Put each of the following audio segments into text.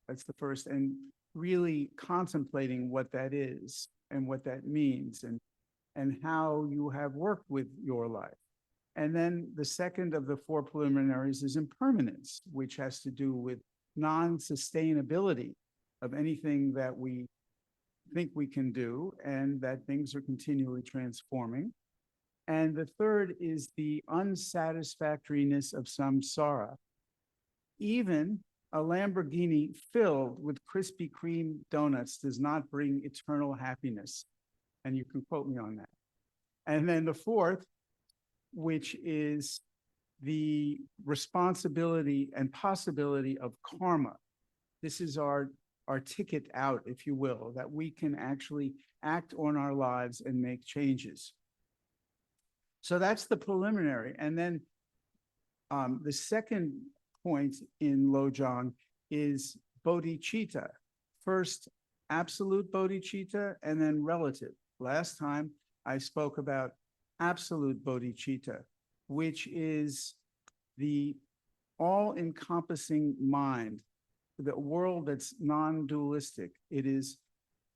That's the first. And really contemplating what that is and what that means and how you have worked with your life. And then the second of the four preliminaries is impermanence, which has to do with non-sustainability of anything that we think we can do and that things are continually transforming. And the third is the unsatisfactoriness of samsara. Even a Lamborghini filled with Krispy Kreme donuts does not bring eternal happiness. And you can quote me on that. And then the fourth, which is the responsibility and possibility of karma. This is our ticket out, if you will, that we can actually act on our lives and make changes. So that's the preliminary. And then the second point in Lojong is bodhicitta. First, absolute bodhicitta, and then relative. Last time I spoke about absolute bodhicitta, which is the all-encompassing mind, the world that's non-dualistic. It is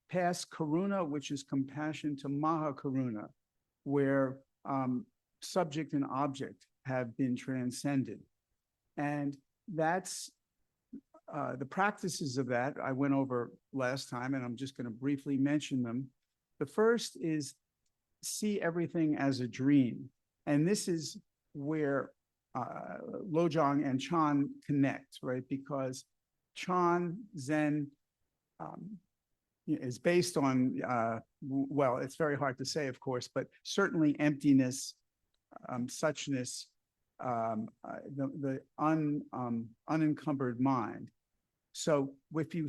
past karuna, which is compassion, to mahakaruna, where subject and object have been transcended. And that's the practices of that I went over last time, and I'm just going to briefly mention them. The first is see everything as a dream. And this is where Lojong and Chan connect, right? Because Chan Zen is based on, well, it's very hard to say, of course, but certainly emptiness, suchness, the unencumbered mind. So if you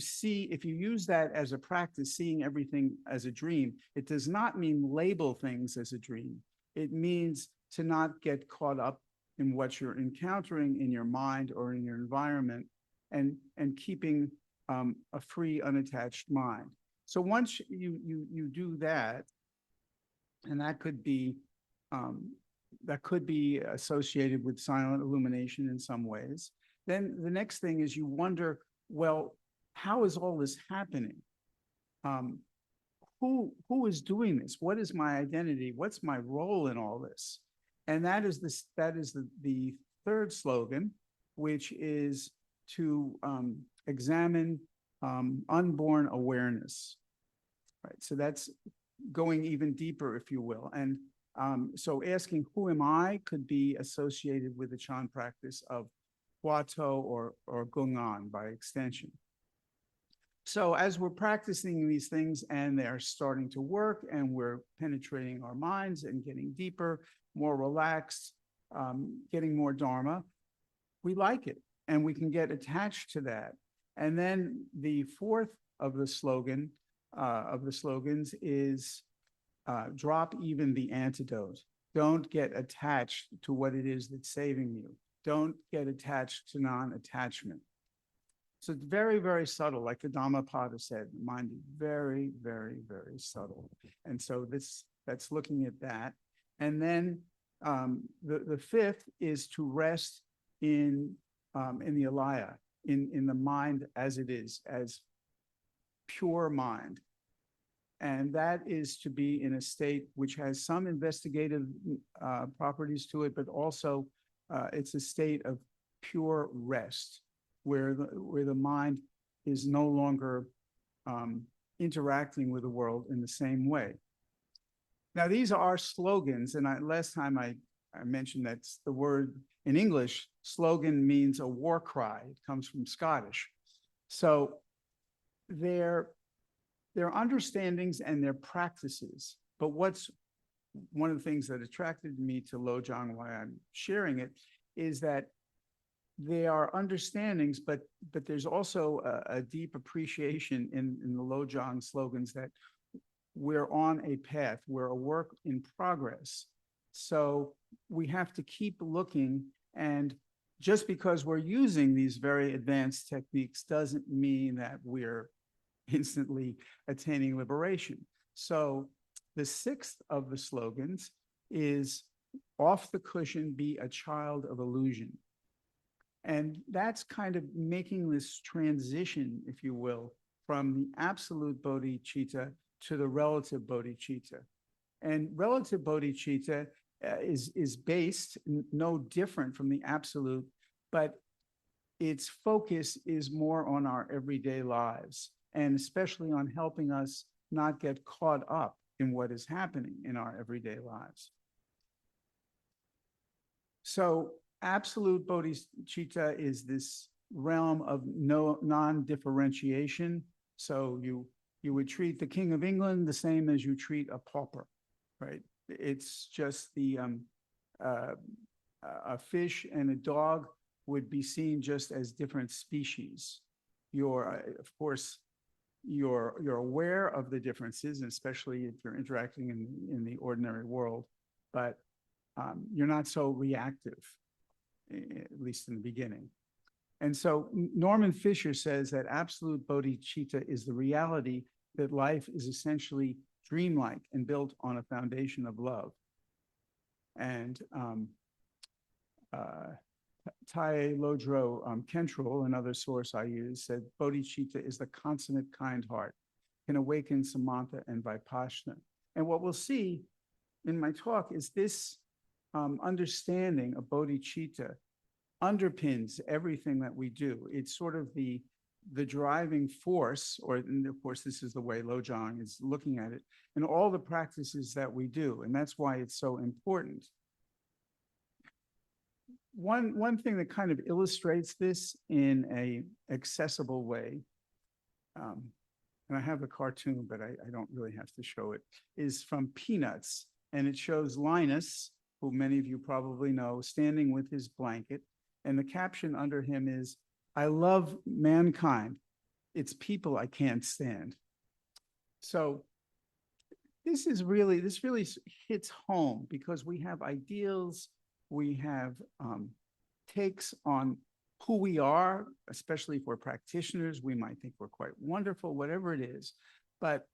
use that as a practice, seeing everything as a dream, it does not mean label things as a dream. It means to not get caught up in what you're encountering in your mind or in your environment, and keeping a free, unattached mind. So once you do that, and that could be associated with silent illumination in some ways, then the next thing is you wonder, well, how is all this happening? Who is doing this? What is my identity? What's my role in all this? And that is the third slogan, which is to examine unborn awareness. Right. So that's going even deeper, if you will. And so asking who am I could be associated with the Chan practice of Huato or Gungan by extension. So as we're practicing these things and they're starting to work and we're penetrating our minds and getting deeper, more relaxed, getting more Dharma, we like it and we can get attached to that. And then the fourth of the slogans is drop even the antidote. Don't get attached to what it is that's saving you. Don't get attached to non-attachment. So it's very, very subtle, like the Dhammapada said, the mind is very, very, very subtle. And so that's looking at that. And then the fifth is to rest in the alaya, in the mind as it is, as pure mind. And that is to be in a state which has some investigative properties to it, but also it's a state of pure rest, where the mind is no longer interacting with the world in the same way. Now, these are slogans, and last time I mentioned that's the word in English. Slogan means a war cry. It comes from Scottish. So they're understandings and their practices. But what's one of the things that attracted me to Lojong, why I'm sharing it, is that they are understandings, but there's also a deep appreciation in the Lojong slogans that we're on a path, we're a work in progress. So we have to keep looking, and just because we're using these very advanced techniques doesn't mean that we're instantly attaining liberation. So the sixth of the slogans is off the cushion, be a child of illusion. And that's kind of making this transition, if you will, from the absolute bodhicitta to the relative bodhicitta. And relative bodhicitta is based no different from the absolute, but its focus is more on our everyday lives, and especially on helping us not get caught up in what is happening in our everyday lives. So absolute bodhicitta is this realm of non-differentiation. So you would treat the King of England the same as you treat a pauper, right? It's just a fish and a dog would be seen just as different species. Of course, you're aware of the differences, and especially if you're interacting in the ordinary world, but you're not so reactive, at least in the beginning. And so Norman Fisher says that absolute bodhicitta is the reality that life is essentially dreamlike and built on a foundation of love. And Tai Lodro Kentrel, another source I use, said bodhicitta is the consummate kind heart, can awaken Samatha and Vipassana. And what we'll see in my talk is this understanding of bodhicitta underpins everything that we do. It's sort of the driving force, and of course, this is the way Lojong is looking at it, in all the practices that we do. And that's why it's so important. One thing that kind of illustrates this in a accessible way, and I have a cartoon, but I don't really have to show it, is from Peanuts. And it shows Linus, who many of you probably know, standing with his blanket. And the caption under him is, "I love mankind. It's people I can't stand." So this really hits home, because we have ideals, we have takes on who we are, especially for practitioners. We might think we're quite wonderful, whatever it is, but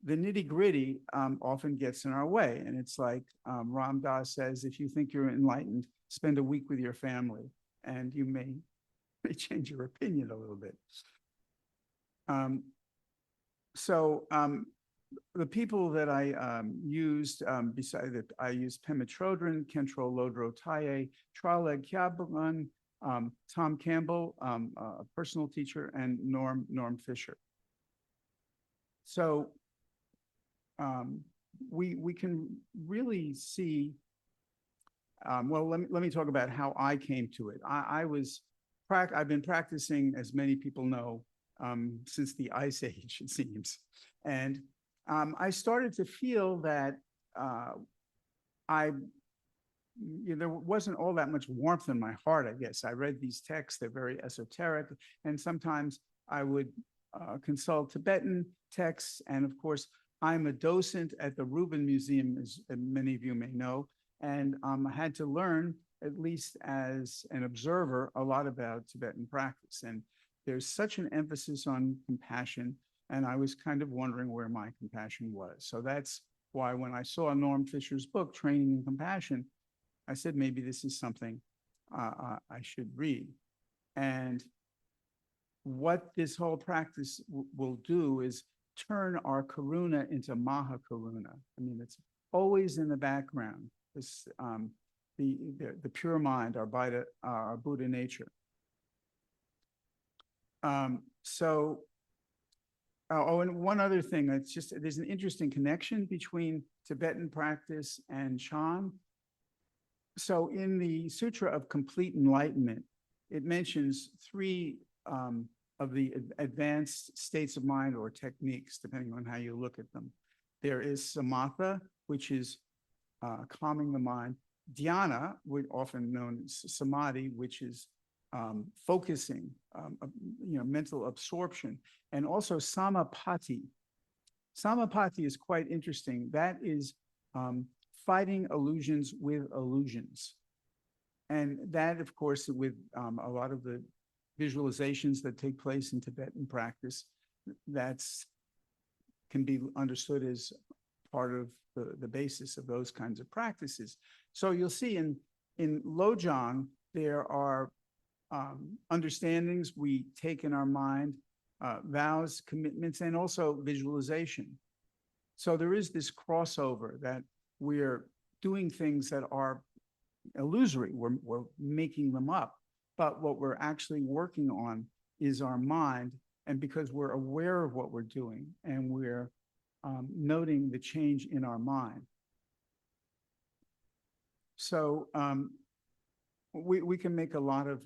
the nitty-gritty often gets in our way. And it's like Ram Dass says, if you think you're enlightened, spend a week with your family, and you may change your opinion a little bit. The people that I used, besides that, I used Pema Chodron, Kentrel Lodro Taye, Traleg Kyabugan, Tom Campbell, a personal teacher, and Norm Fisher. So we can really see, well, let me talk about how I came to it. I've been practicing, as many people know, since the Ice Age, it seems. And I started to feel that there wasn't all that much warmth in my heart, I guess. I read these texts, they're very esoteric, and sometimes I would consult Tibetan texts. And of course, I'm a docent at the Rubin Museum, as many of you may know, and I had to learn, at least as an observer, a lot about Tibetan practice. And there's such an emphasis on compassion, and I was kind of wondering where my compassion was. So that's why when I saw Norm Fisher's book, Training in Compassion, I said, maybe this is something I should read. And what this whole practice will do is turn our karuna into maha karuna. I mean, it's always in the background, this, the pure mind, our Buddha nature. And one other thing, there's an interesting connection between Tibetan practice and Chan. So in the Sutra of Complete Enlightenment, it mentions three of the advanced states of mind or techniques, depending on how you look at them. There is samatha, which is calming the mind. Dhyana, often known as samadhi, which is focusing, mental absorption, and also samapati. Samapati is quite interesting. That is fighting illusions with illusions. And that, of course, with a lot of the visualizations that take place in Tibetan practice, can be understood as part of the basis of those kinds of practices. So you'll see in Lojong, there are understandings we take in our mind, vows, commitments, and also visualization. So there is this crossover that we're doing things that are illusory. We're making them up. But what we're actually working on is our mind. And because we're aware of what we're doing and we're noting the change in our mind. So we can make a lot of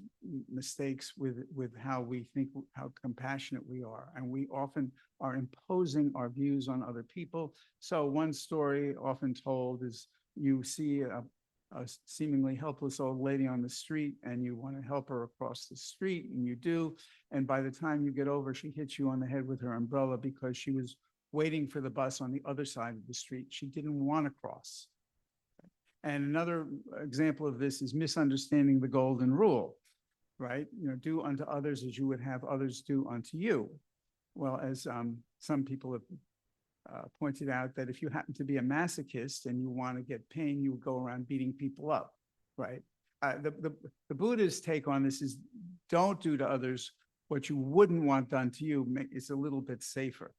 mistakes with how we think, how compassionate we are. And we often are imposing our views on other people. So one story often told is you see a seemingly helpless old lady on the street and you want to help her across the street, and you do. And by the time you get over, she hits you on the head with her umbrella because she was waiting for the bus on the other side of the street. She didn't want to cross. And another example of this is misunderstanding the golden rule, right? You know, do unto others as you would have others do unto you. Well, as some people have pointed out, that if you happen to be a masochist and you want to get pain, you would go around beating people up, right? The Buddha's take on this is don't do to others what you wouldn't want done to you. It's a little bit safer.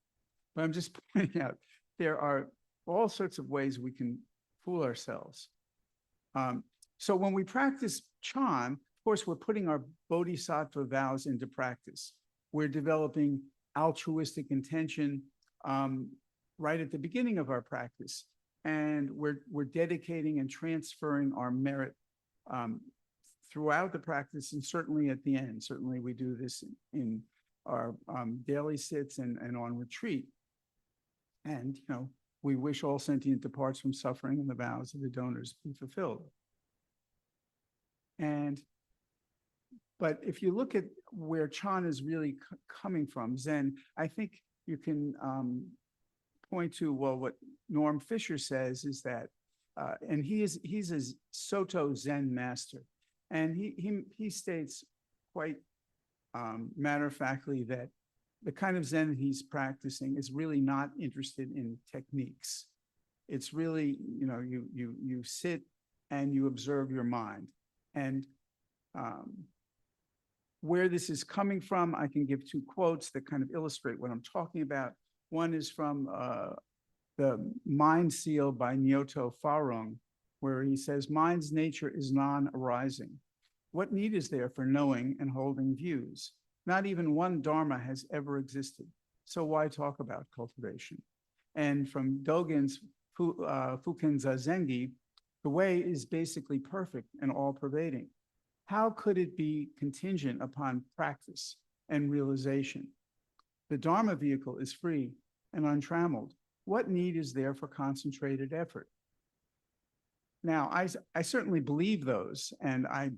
But I'm just pointing out there are all sorts of ways we can fool ourselves. So when we practice Chan, of course, we're putting our bodhisattva vows into practice. We're developing altruistic intention right at the beginning of our practice. And we're dedicating and transferring our merit throughout the practice, and certainly at the end. Certainly we do this in our daily sits and on retreat. And, you know, we wish all sentient departs from suffering and the vows of the donors be fulfilled. But if you look at where Chan is really coming from, Zen, I think you can point to, well, what Norm Fisher says is that, and he's a Soto Zen master, and he states quite matter-of-factly that the kind of Zen that he's practicing is really not interested in techniques. It's really, you know, you sit and you observe your mind. And where this is coming from, I can give two quotes that kind of illustrate what I'm talking about. One is from the Mind Seal by Nyoto Farung, where he says, mind's nature is non-arising. What need is there for knowing and holding views? Not even one Dharma has ever existed. So why talk about cultivation? And from Dogen's Fukenza Zengi, the way is basically perfect and all-pervading. How could it be contingent upon practice and realization? The Dharma vehicle is free and untrammeled. What need is there for concentrated effort? Now, I certainly believe those, and I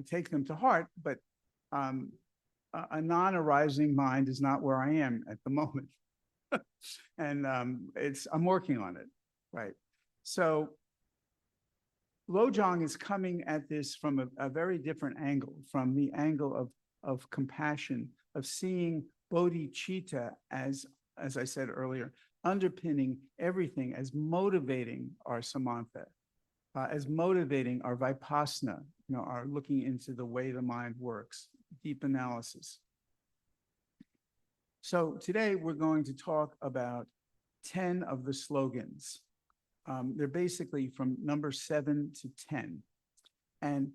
take them to heart, but a non-arising mind is not where I am at the moment. And I'm working on it, right? So Lojong is coming at this from a very different angle, from the angle of compassion, of seeing bodhicitta as I said earlier, underpinning everything, as motivating our samantha, as motivating our vipassana, you know, our looking into the way the mind works, deep analysis. So today we're going to talk about 10 of the slogans. They're basically from number 7 to 10. And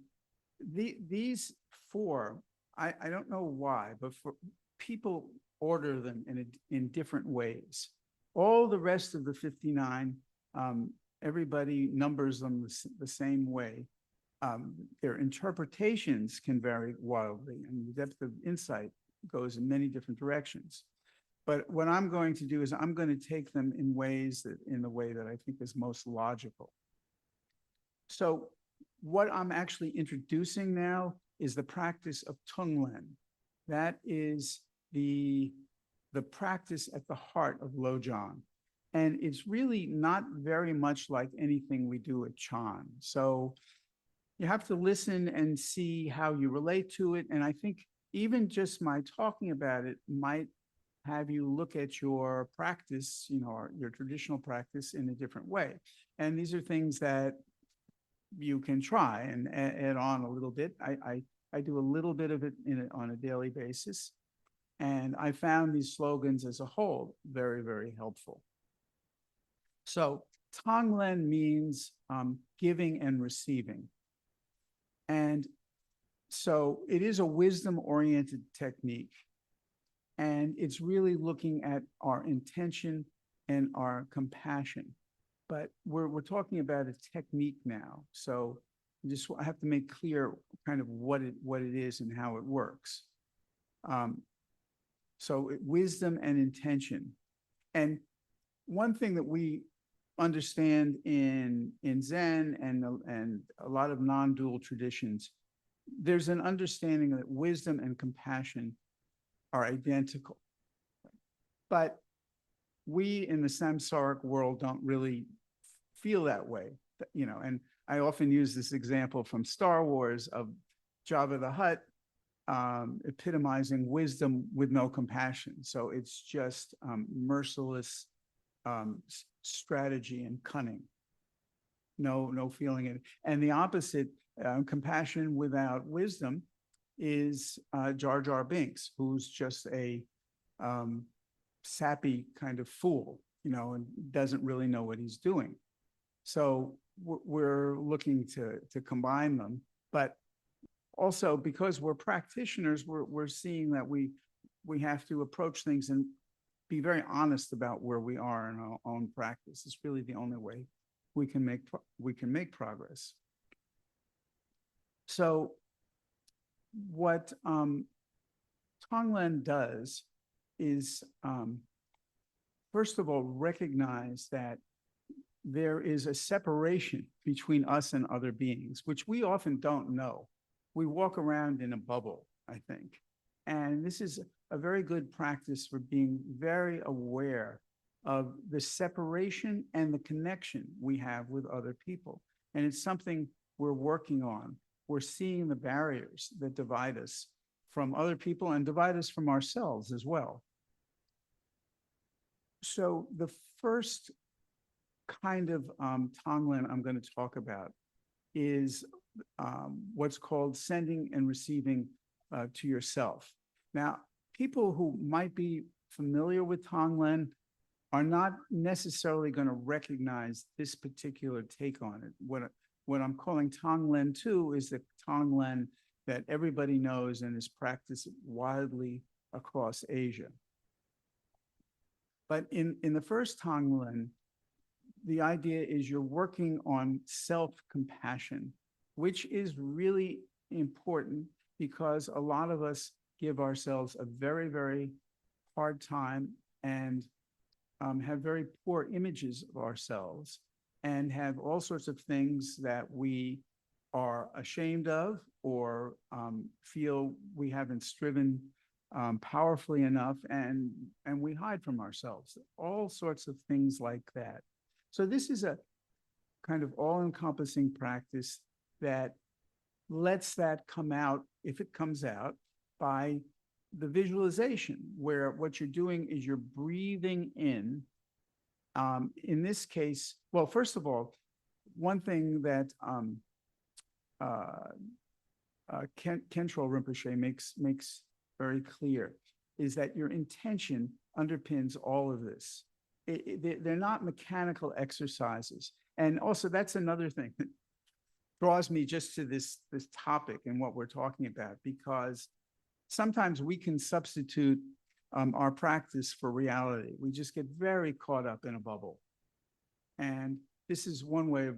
these four, I don't know why, but for people order them in different ways. All the rest of the 59, everybody numbers them the same way. Their interpretations can vary wildly, and the depth of insight goes in many different directions. But what I'm going to do is I'm going to take them in the way that I think is most logical. So what I'm actually introducing now is the practice of Tonglen. That is the practice at the heart of Lojong. And it's really not very much like anything we do at Chan. So you have to listen and see how you relate to it. And I think even just my talking about it might have you look at your practice, you know, your traditional practice in a different way. And these are things that you can try and add on a little bit. I do a little bit of it on a daily basis. And I found these slogans as a whole very, very helpful. So Tonglen means giving and receiving. And so it is a wisdom-oriented technique. And it's really looking at our intention and our compassion. But we're talking about a technique now. So I have to make clear kind of what it is and how it works. So wisdom and intention. And one thing that we understand in Zen and a lot of non-dual traditions, there's an understanding that wisdom and compassion are identical. But we in the samsaric world don't really feel that way, and I often use this example from Star Wars of Jabba the Hutt epitomizing wisdom with no compassion. So it's just merciless strategy and cunning, no feeling it. And the opposite, compassion without wisdom, is Jar Jar Binks, who's just a sappy kind of fool, and doesn't really know what he's doing. So we're looking to combine them, but also because we're practitioners, we're seeing that we have to approach things and be very honest about where we are in our own practice. It's really the only way we can make progress. So what Tonglen does is, first of all, recognize that there is a separation between us and other beings, which we often don't know. We walk around in a bubble, I think. And this is a very good practice for being very aware of the separation and the connection we have with other people. And it's something we're working on. We're seeing the barriers that divide us from other people and divide us from ourselves as well. So the first kind of Tonglen I'm going to talk about is what's called sending and receiving to yourself. Now, people who might be familiar with Tonglen are not necessarily going to recognize this particular take on it. What I'm calling Tonglen 2 is the Tonglen that everybody knows and is practiced widely across Asia. But in the first Tonglen, the idea is you're working on self-compassion, which is really important because a lot of us give ourselves a very, very hard time and have very poor images of ourselves and have all sorts of things that we are ashamed of or feel we haven't striven powerfully enough, and we hide from ourselves, all sorts of things like that. So this is a kind of all-encompassing practice that lets that come out, if it comes out, by the visualization, where what you're doing is you're breathing in. In this case, well, first of all, one thing that Khentrul Rinpoche makes very clear is that your intention underpins all of this. They're not mechanical exercises. And also that's another thing that draws me just to this topic and what we're talking about, because sometimes we can substitute our practice for reality. We just get very caught up in a bubble. And this is one way of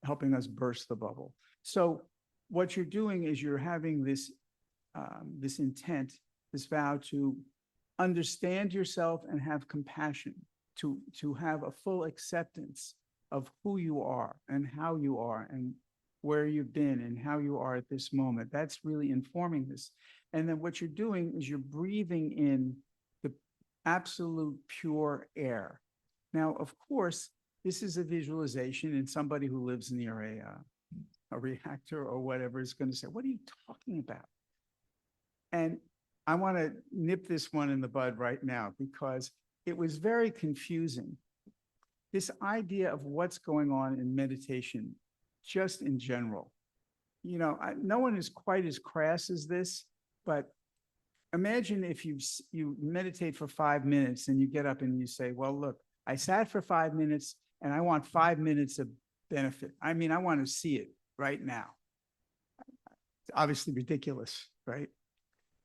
helping us burst the bubble. So what you're doing is you're having this intent, this vow to understand yourself and have compassion, to have a full acceptance of who you are and how you are and where you've been and how you are at this moment. That's really informing this. And then what you're doing is you're breathing in the absolute pure air. Now, of course, this is a visualization, and somebody who lives near a reactor or whatever is going to say, what are you talking about? And I want to nip this one in the bud right now because it was very confusing. This idea of what's going on in meditation just in general. You know, no one is quite as crass as this, but imagine if you meditate for 5 minutes and you get up and you say, well, look, I sat for 5 minutes and I want 5 minutes of benefit. I mean, I want to see it right now. It's obviously ridiculous, right?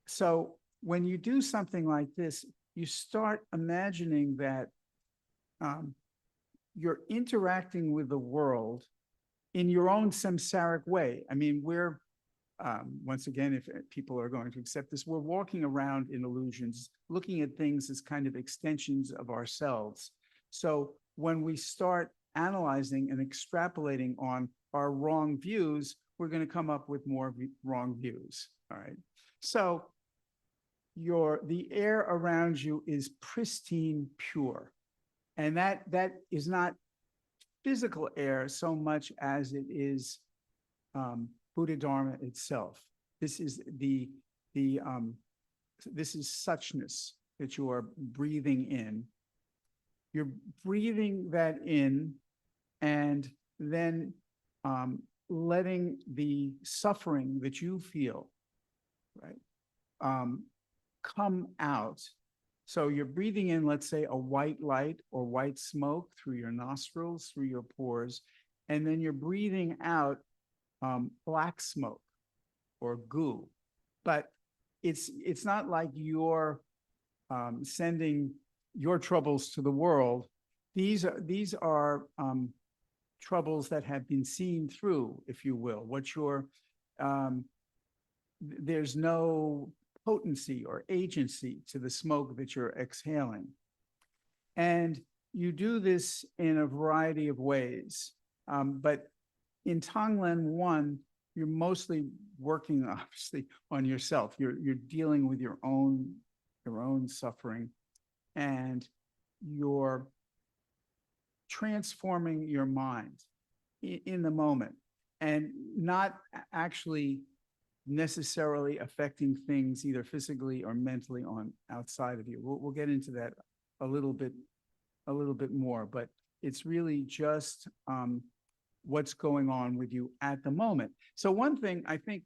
So when you do something like this, you start imagining that you're interacting with the world in your own samsaric way. I mean, we're, once again, if people are going to accept this, we're walking around in illusions, looking at things as kind of extensions of ourselves. So when we start analyzing and extrapolating on our wrong views, we're going to come up with more wrong views, all right? So the air around you is pristine pure. And that is not physical air so much as it is Buddha Dharma itself. This is this is suchness that you are breathing in. You're breathing that in and then letting the suffering that you feel, right, come out. So you're breathing in, let's say, a white light or white smoke through your nostrils, through your pores, and then you're breathing out black smoke or goo. But it's not like you're sending your troubles to the world. These are troubles that have been seen through, if you will. There's no potency or agency to the smoke that you're exhaling. And you do this in a variety of ways. But in Tonglen 1, you're mostly working, obviously, on yourself. You're dealing with your own suffering, and you're transforming your mind in the moment, and not actually necessarily affecting things either physically or mentally on outside of you. We'll get into that a little bit more, but it's really just what's going on with you at the moment. So one thing I think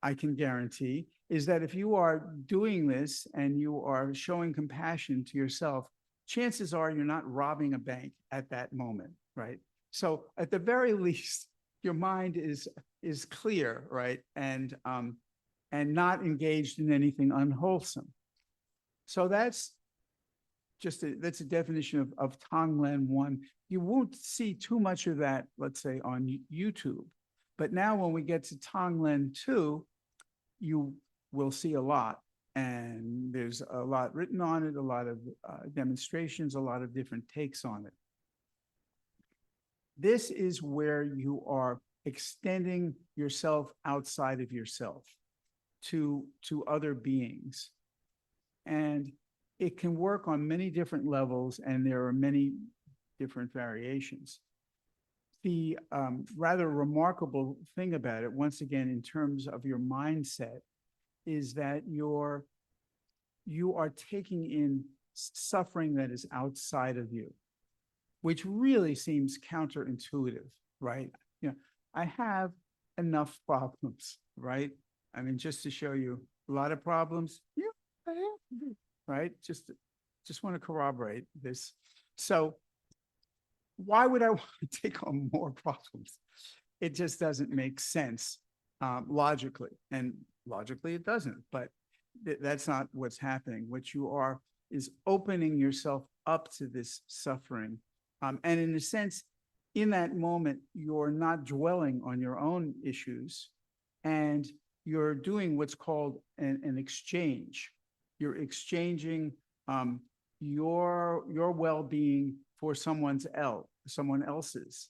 I can guarantee is that if you are doing this and you are showing compassion to yourself, chances are you're not robbing a bank at that moment, right? So at the very least, your mind is clear, right? And not engaged in anything unwholesome. So that's a definition of Tonglen 1. You won't see too much of that, let's say, on YouTube. But now when we get to Tonglen 2, you will see a lot. And there's a lot written on it, a lot of demonstrations, a lot of different takes on it. This is where you are extending yourself outside of yourself to other beings. And it can work on many different levels, and there are many different variations. The rather remarkable thing about it, once again, in terms of your mindset, is that you are taking in suffering that is outside of you, which really seems counterintuitive, right? You know, I have enough problems, right? I mean, just to show you a lot of problems, yeah, I have, right? Just want to corroborate this. So why would I want to take on more problems? It just doesn't make sense logically, and logically it doesn't, but that's not what's happening. What you are is opening yourself up to this suffering. And in a sense, in that moment, you're not dwelling on your own issues, and you're doing what's called an exchange. You're exchanging your well-being for someone else's.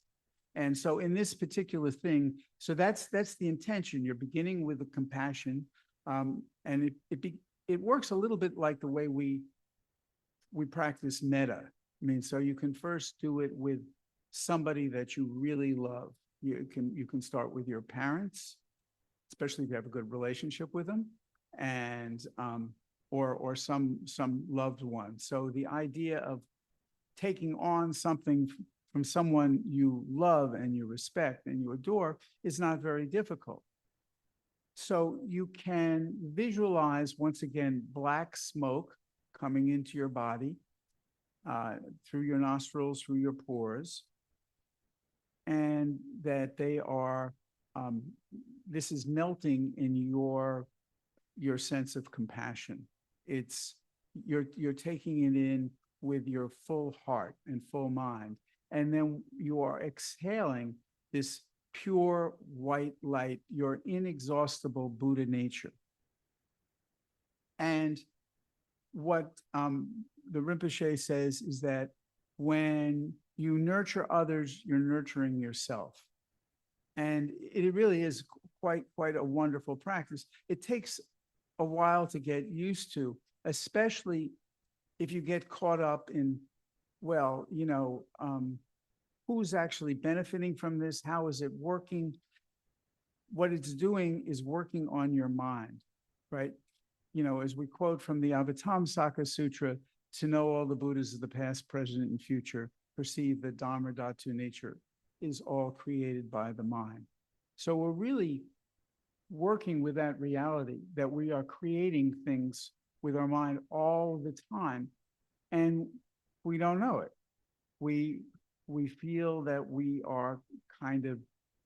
And so in this particular thing, so that's the intention. You're beginning with the compassion, and it works a little bit like the way we practice metta. I mean, so you can first do it with somebody that you really love. You can start with your parents, especially if you have a good relationship with them, and or some loved one. So the idea of taking on something from someone you love and you respect and you adore is not very difficult. So you can visualize, once again, black smoke coming into your body, through your nostrils, through your pores, and that they are, this is melting in your sense of compassion. It's, you're taking it in with your full heart and full mind. And then you are exhaling this pure white light, your inexhaustible Buddha nature. And what the Rinpoche says is that when you nurture others, you're nurturing yourself. And it really is quite a wonderful practice. It takes a while to get used to, especially if you get caught up in, well, you know, who's actually benefiting from this? How is it working? What it's doing is working on your mind, right? You know, as we quote from the Avatamsaka Sutra, to know all the Buddhas of the past, present, and future, perceive that Dharma Dhatu nature is all created by the mind. So we're really working with that reality that we are creating things with our mind all the time, and we don't know it. We feel that we are kind of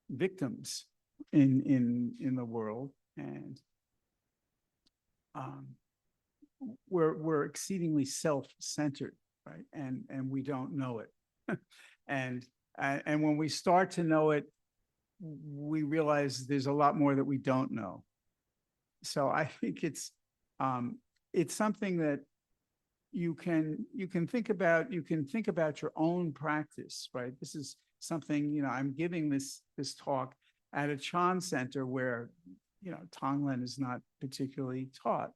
victims in the world, and we're exceedingly self-centered, right? And we don't know it. and when we start to know it, we realize there's a lot more that we don't know. So I think it's something that you can think about. You can think about your own practice, right? This is something, you know, I'm giving this talk at a Chan center where, you know, Tonglen is not particularly taught.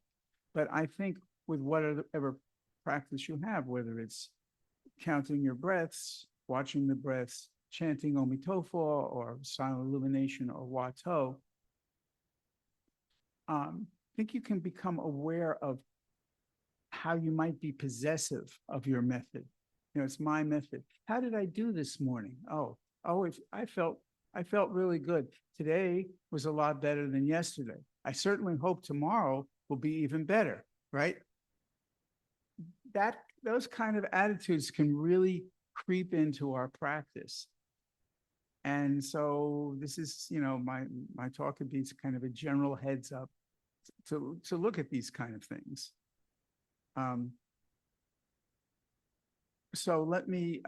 But I think with whatever practice you have, whether it's counting your breaths, watching the breaths, chanting Omitofo or silent illumination or Wato, I think you can become aware of how you might be possessive of your method. You know, it's my method. How did I do this morning? I felt really good. Today was a lot better than yesterday. I certainly hope tomorrow will be even better, right? Those kind of attitudes can really creep into our practice. And so this is, you know, my talk could be kind of a general heads up to look at these kind of things. So let me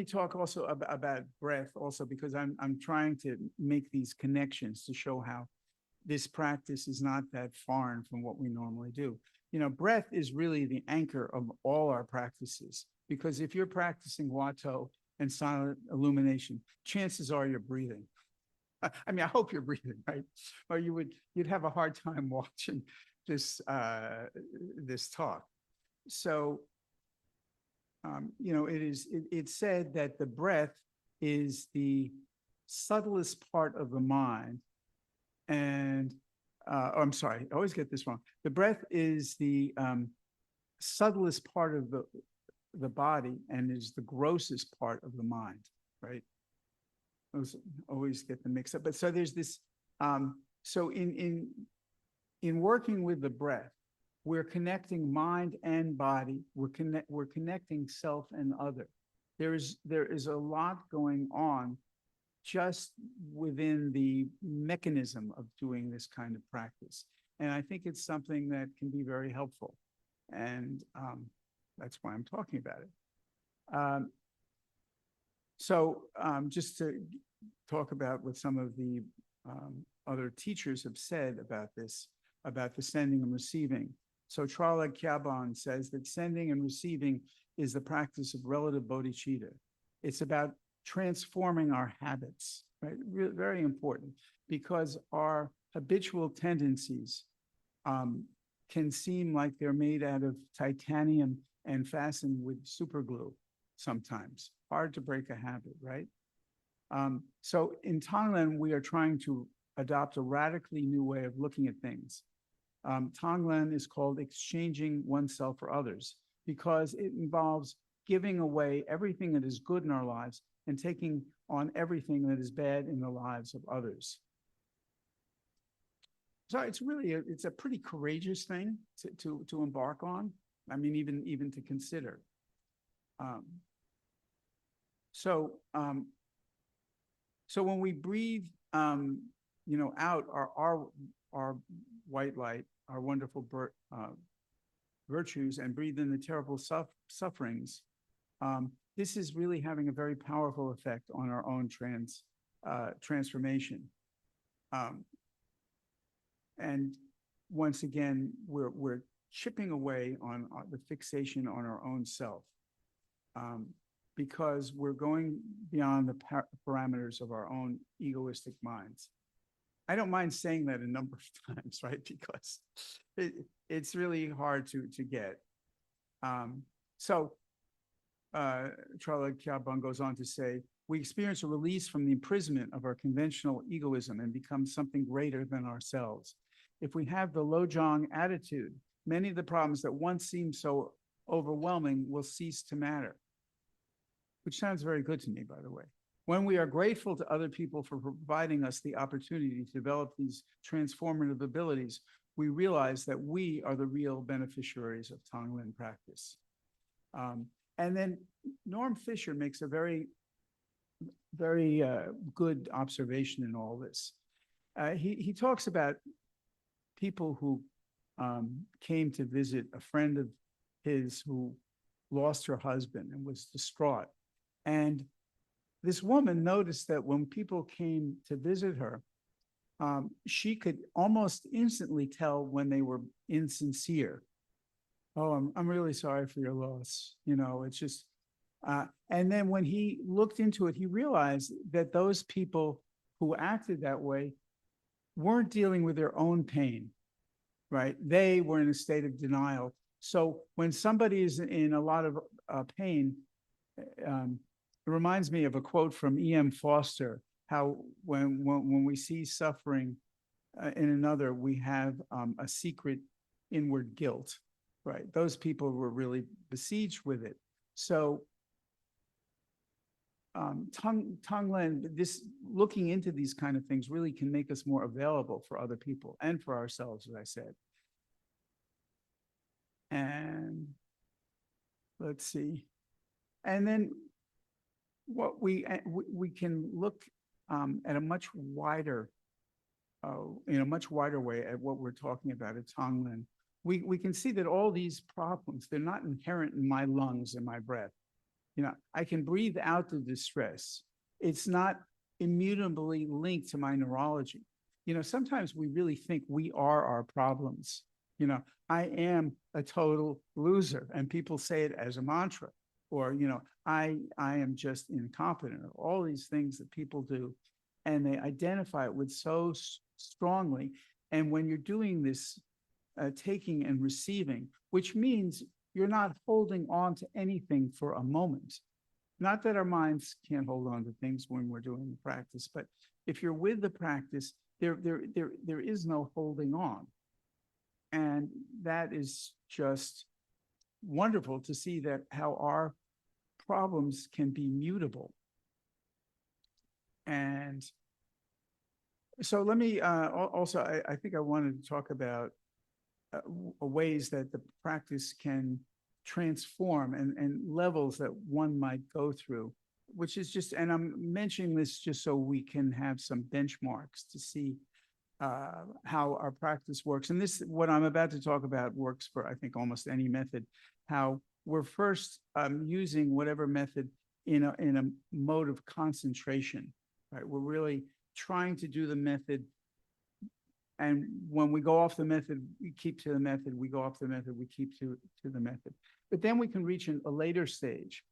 talk also about breath also, because I'm trying to make these connections to show how this practice is not that foreign from what we normally do. You know, breath is really the anchor of all our practices, because if you're practicing Wato and silent illumination, chances are you're breathing. I mean, I hope you're breathing, right? Or you'd have a hard time watching this talk. So, you know, it's said that the breath is the subtlest part of the mind. And I'm sorry, I always get this wrong. The breath is the subtlest part of the body and is the grossest part of the mind, right? Those always get them mixed up. But so there's this, so in working with the breath, we're connecting mind and body. We're connecting self and other. There is a lot going on just within the mechanism of doing this kind of practice. And I think it's something that can be very helpful. And that's why I'm talking about it. So just to talk about what some of the other teachers have said about this, about the sending and receiving. So Trala Kyaban says that sending and receiving is the practice of relative bodhicitta. It's about transforming our habits, right? Very important, because our habitual tendencies can seem like they're made out of titanium and fastened with super glue sometimes. Hard to break a habit, right? So in Tonglen, we are trying to adopt a radically new way of looking at things. Tonglen is called exchanging oneself for others, because it involves giving away everything that is good in our lives and taking on everything that is bad in the lives of others. So it's really it's a pretty courageous thing to embark on. I mean, even to consider. So when we breathe, out our white light, our wonderful virtues, and breathe in the terrible sufferings, this is really having a very powerful effect on our own transformation. And once again, we're chipping away on the fixation on our own self, because we're going beyond the parameters of our own egoistic minds. I don't mind saying that a number of times, right? Because it's really hard to get. Charlie Kiabun goes on to say, we experience a release from the imprisonment of our conventional egoism and become something greater than ourselves. If we have the Lojong attitude, many of the problems that once seemed so overwhelming will cease to matter, which sounds very good to me, by the way. When we are grateful to other people for providing us the opportunity to develop these transformative abilities, we realize that we are the real beneficiaries of Tonglen practice. And then Norm Fisher makes a very good observation in all this. He talks about people who came to visit a friend of his who lost her husband and was distraught. And this woman noticed that when people came to visit her, she could almost instantly tell when they were insincere. Oh, I'm really sorry for your loss. It's just, and then when he looked into it, he realized that those people who acted that way weren't dealing with their own pain, right? They were in a state of denial. So when somebody is in a lot of pain, it reminds me of a quote from E.M. Foster, how when we see suffering in another, we have a secret inward guilt, right? Those people were really besieged with it. So Tonglen, this looking into these kind of things really can make us more available for other people and for ourselves, as I said. And let's see. And then what we can look at a much wider, in a much wider way at what we're talking about at Tonglen. We can see that all these problems, they're not inherent in my lungs and my breath. I can breathe out the distress. It's not immutably linked to my neurology. Sometimes we really think we are our problems. I am a total loser, and people say it as a mantra. Or, I am just incompetent, or all these things that people do, and they identify it with so strongly. And when you're doing this taking and receiving, which means you're not holding on to anything for a moment. Not that our minds can't hold on to things when we're doing the practice, but if you're with the practice, there is no holding on. And that is just wonderful to see that how our problems can be mutable. And so let me also, I think I wanted to talk about ways that the practice can transform and levels that one might go through, which is just, and I'm mentioning this just so we can have some benchmarks to see how our practice works. And this, what I'm about to talk about, works for, I think, almost any method. How we're first using whatever method in a mode of concentration, right? We're really trying to do the method. And when we go off the method, we keep to the method. We go off the method, we keep to the method. But then we can reach a later stage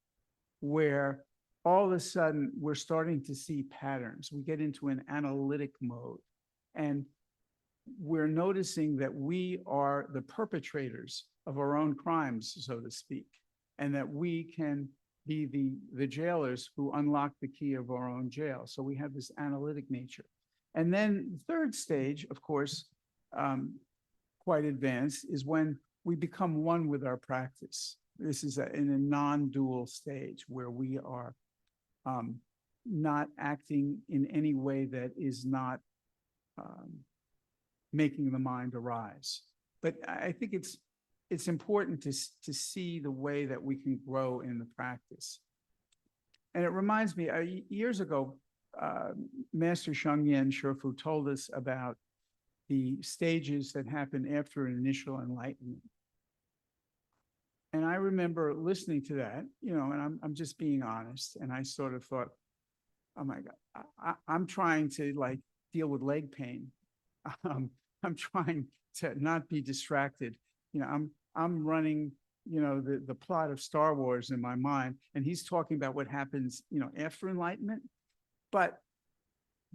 where all of a sudden we're starting to see patterns. We get into an analytic mode. And we're noticing that we are the perpetrators of our own crimes, so to speak, and that we can be the jailers who unlock the key of our own jail. So we have this analytic nature. And then the third stage, of course, quite advanced, is when we become one with our practice. This is in a non-dual stage where we are not acting in any way that is not making the mind arise. But I think it's important to see the way that we can grow in the practice. And it reminds me, years ago, Master Sheng Yen Shifu told us about the stages that happen after an initial enlightenment. And I remember listening to that, and I'm just being honest. And I sort of thought, oh my God, I'm trying to deal with leg pain. I'm trying to not be distracted. I'm running, the plot of Star Wars in my mind, and he's talking about what happens, after enlightenment. But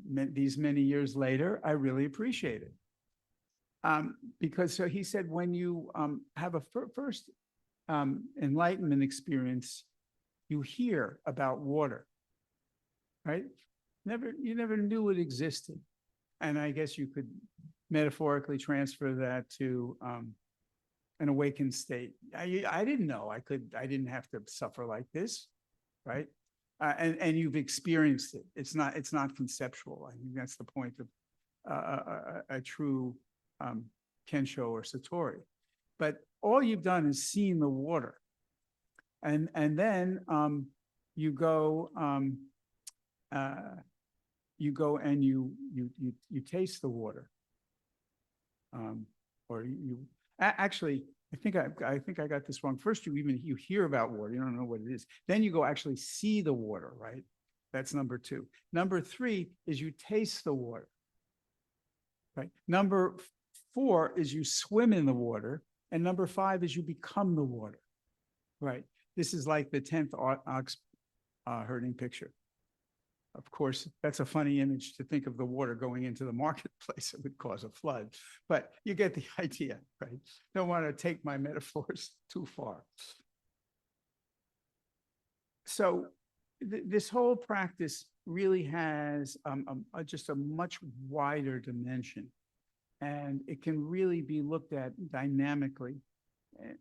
these many years later, I really appreciate it. Because so he said, when you have a first enlightenment experience, you hear about water, right? You never knew it existed. And I guess you could metaphorically transfer that to an awakened state. I didn't know I didn't have to suffer like this, right? And you've experienced it. It's not conceptual. I think that's the point of a true Kensho or Satori. But all you've done is seen the water, and then you go and you taste the water, or you actually. I think I got this wrong. First, you hear about water. You don't know what it is. Then you go actually see the water, right? That's number 2. Number 3 is you taste the water, right? Number 4 is you swim in the water. And number 5 is you become the water, right? This is like the 10th ox herding picture. Of course, that's a funny image to think of the water going into the marketplace. It would cause a flood, but you get the idea, right? Don't want to take my metaphors too far. So this whole practice really has just a much wider dimension. And it can really be looked at dynamically,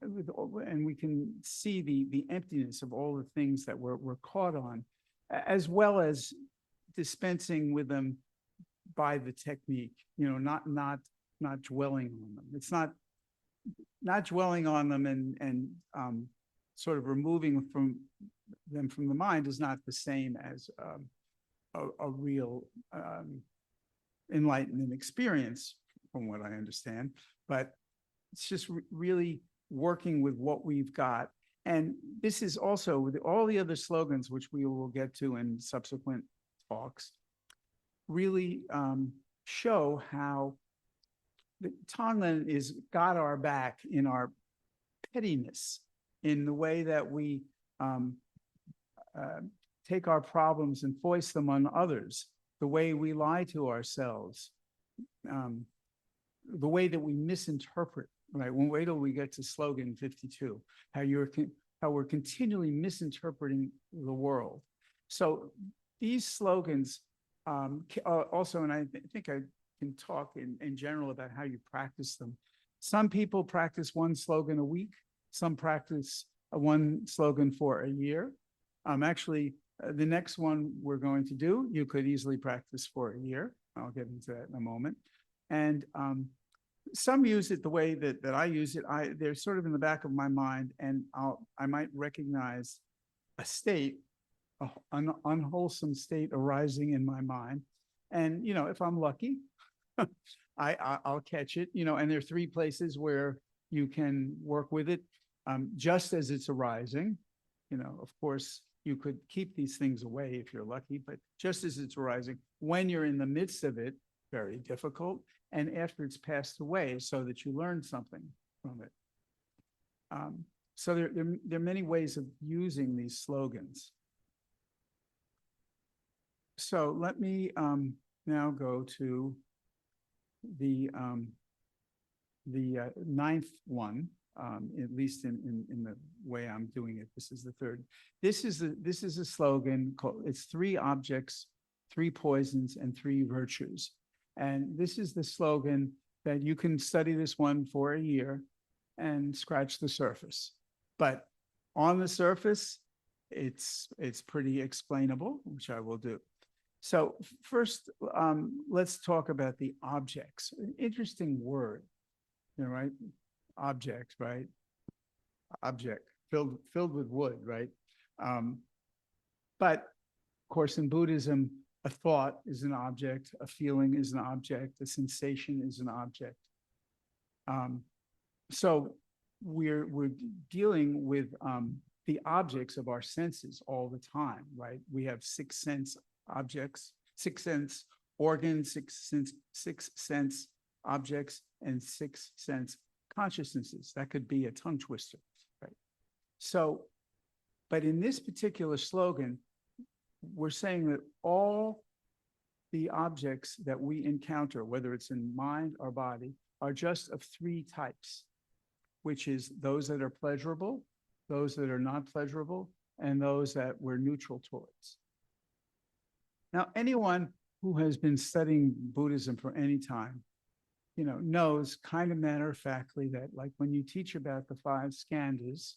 and we can see the emptiness of all the things that we're caught on, as well as dispensing with them by the technique. Not dwelling on them. It's not dwelling on them and sort of removing them from the mind is not the same as a real enlightenment experience, from what I understand, but it's just really working with what we've got. And this is also with all the other slogans, which we will get to in subsequent talks, really show how the Tonglen is got our back in our pettiness, in the way that we take our problems and foist them on others, the way we lie to ourselves, the way that we misinterpret, right? Wait till we get to slogan 52, how we're continually misinterpreting the world. So these slogans also, and I think I can talk in general about how you practice them. Some people practice one slogan a week. Some practice one slogan for a year. Actually, the next one we're going to do, you could easily practice for a year. I'll get into that in a moment. And some use it the way that I use it. They're sort of in the back of my mind, and I might recognize a state, an unwholesome state arising in my mind. And, if I'm lucky, I'll catch it, and there are 3 places where you can work with it just as it's arising. Of course, you could keep these things away if you're lucky, but just as it's arising, when you're in the midst of it, very difficult, and after it's passed away, so that you learn something from it. So there are many ways of using these slogans. So let me now go to the 9th one, at least in the way I'm doing it. This is the 3rd. This is a slogan called, it's 3 objects, 3 poisons, and 3 virtues. And this is the slogan that you can study this one for a year and scratch the surface. But On the surface, it's pretty explainable, which I will do. So first, let's talk about the objects. An interesting word, right? Object, right? Object filled with wood, right? But of course, in Buddhism, a thought is an object, a feeling is an object, a sensation is an object. So we're dealing with the objects of our senses all the time, right? We have six sense objects, six sense organs, six sense objects, and six sense consciousnesses. That could be a tongue twister, right? So, but in this particular slogan, we're saying that all the objects that we encounter, whether it's in mind or body, are just of three types, which is those that are pleasurable, those that are not pleasurable, and those that we're neutral towards. Now, anyone who has been studying Buddhism for any time, knows kind of matter-of-factly that, like, when you teach about the five skandhas,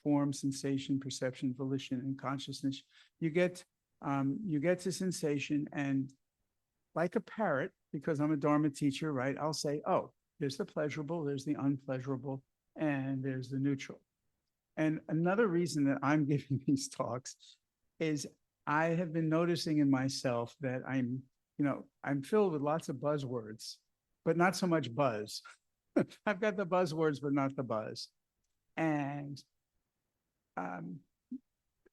form, sensation, perception, volition, and consciousness, you get to sensation, and like a parrot, because I'm a Dharma teacher, right? I'll say, oh, there's the pleasurable, there's the unpleasurable, and there's the neutral. And another reason that I'm giving these talks is I have been noticing in myself that I'm filled with lots of buzzwords, but not so much buzz. I've got the buzzwords, but not the buzz. And,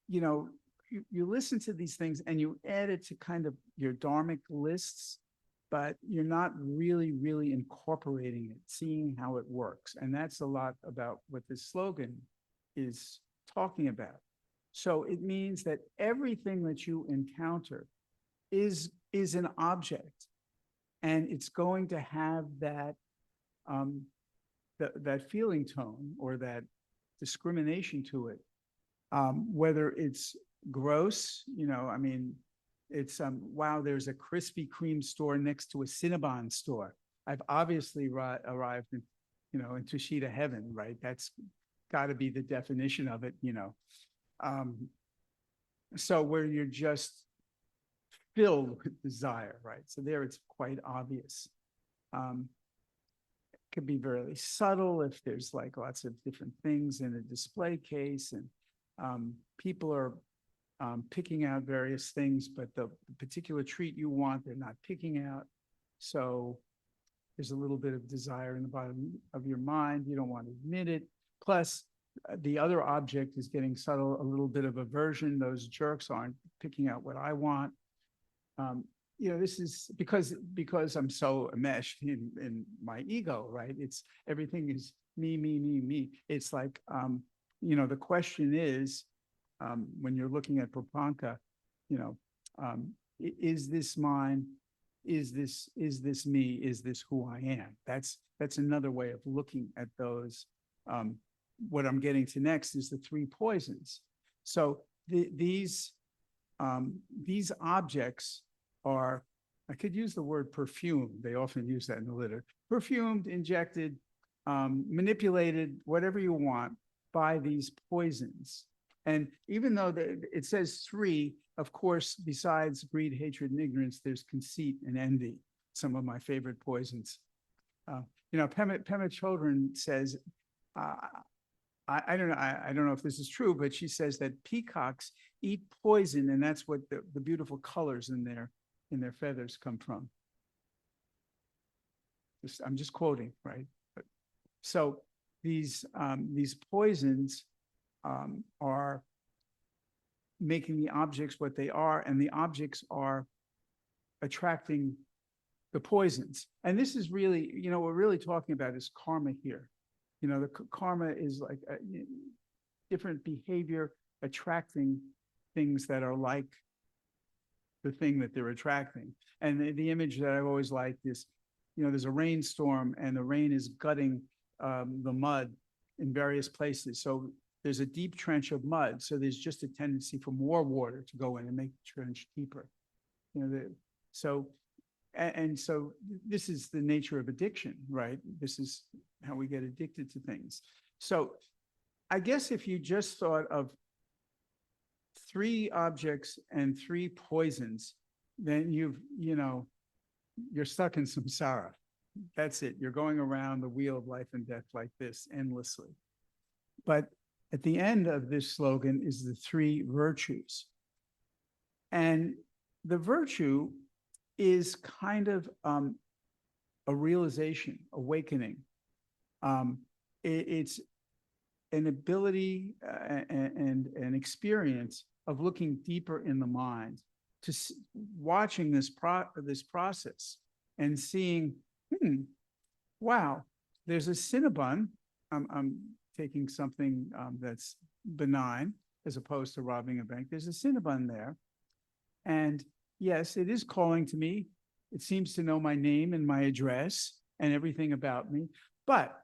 you listen to these things and you add it to kind of your dharmic lists, but you're not really incorporating it, seeing how it works. And that's a lot about what this slogan is talking about. So it means that everything that you encounter is an object, and it's going to have that that feeling tone or that discrimination to it, whether it's gross, it's wow, there's a Krispy Kreme store next to a Cinnabon store. I've obviously arrived in in Tushita heaven, right? That's got to be the definition of it, so where you're just filled with desire, right? So there it's quite obvious. It could be very subtle if there's like lots of different things in a display case, and people are picking out various things, but the particular treat you want, they're not picking out. So there's a little bit of desire in the bottom of your mind. You don't want to admit it. Plus, the other object is getting subtle, a little bit of aversion. Those jerks aren't picking out what I want. This is because I'm so enmeshed in my ego, right? It's everything is me. It's like, the question is, when you're looking at Prapanka, is this mine? Is this me? Is this who I am? That's another way of looking at those. What I'm getting to next is the three poisons. So these objects are, I could use the word perfume. They often use that in the literature. Perfumed, injected, manipulated, whatever you want, by these poisons. And even though it says three, of course, besides greed, hatred, and ignorance, there's conceit and envy, some of my favorite poisons. Pema Chodron says, I don't know if this is true, but she says that peacocks eat poison, and that's what the beautiful colors in their feathers come from. I'm just quoting, right? So these poisons are making the objects what they are, and the objects are attracting the poisons. And this is really, what we're really talking about is karma here. The karma is like a different behavior attracting things that are like the thing that they're attracting. And the image that I've always liked is, there's a rainstorm and the rain is gutting the mud in various places. So there's a deep trench of mud. So there's just a tendency for more water to go in and make the trench deeper. So this is the nature of addiction, right? This is how we get addicted to things. So I guess if you just thought of 3 objects and 3 poisons, then you're stuck in samsara. That's it. You're going around the wheel of life and death like this endlessly. But at the end of this slogan is the 3 virtues. And the virtue is kind of a realization, awakening. It's an ability and an experience of looking deeper in the mind, to watching this process and seeing, wow, there's a Cinnabon. I'm taking something that's benign as opposed to robbing a bank. There's a Cinnabon there. And yes, it is calling to me. It seems to know my name and my address and everything about me, but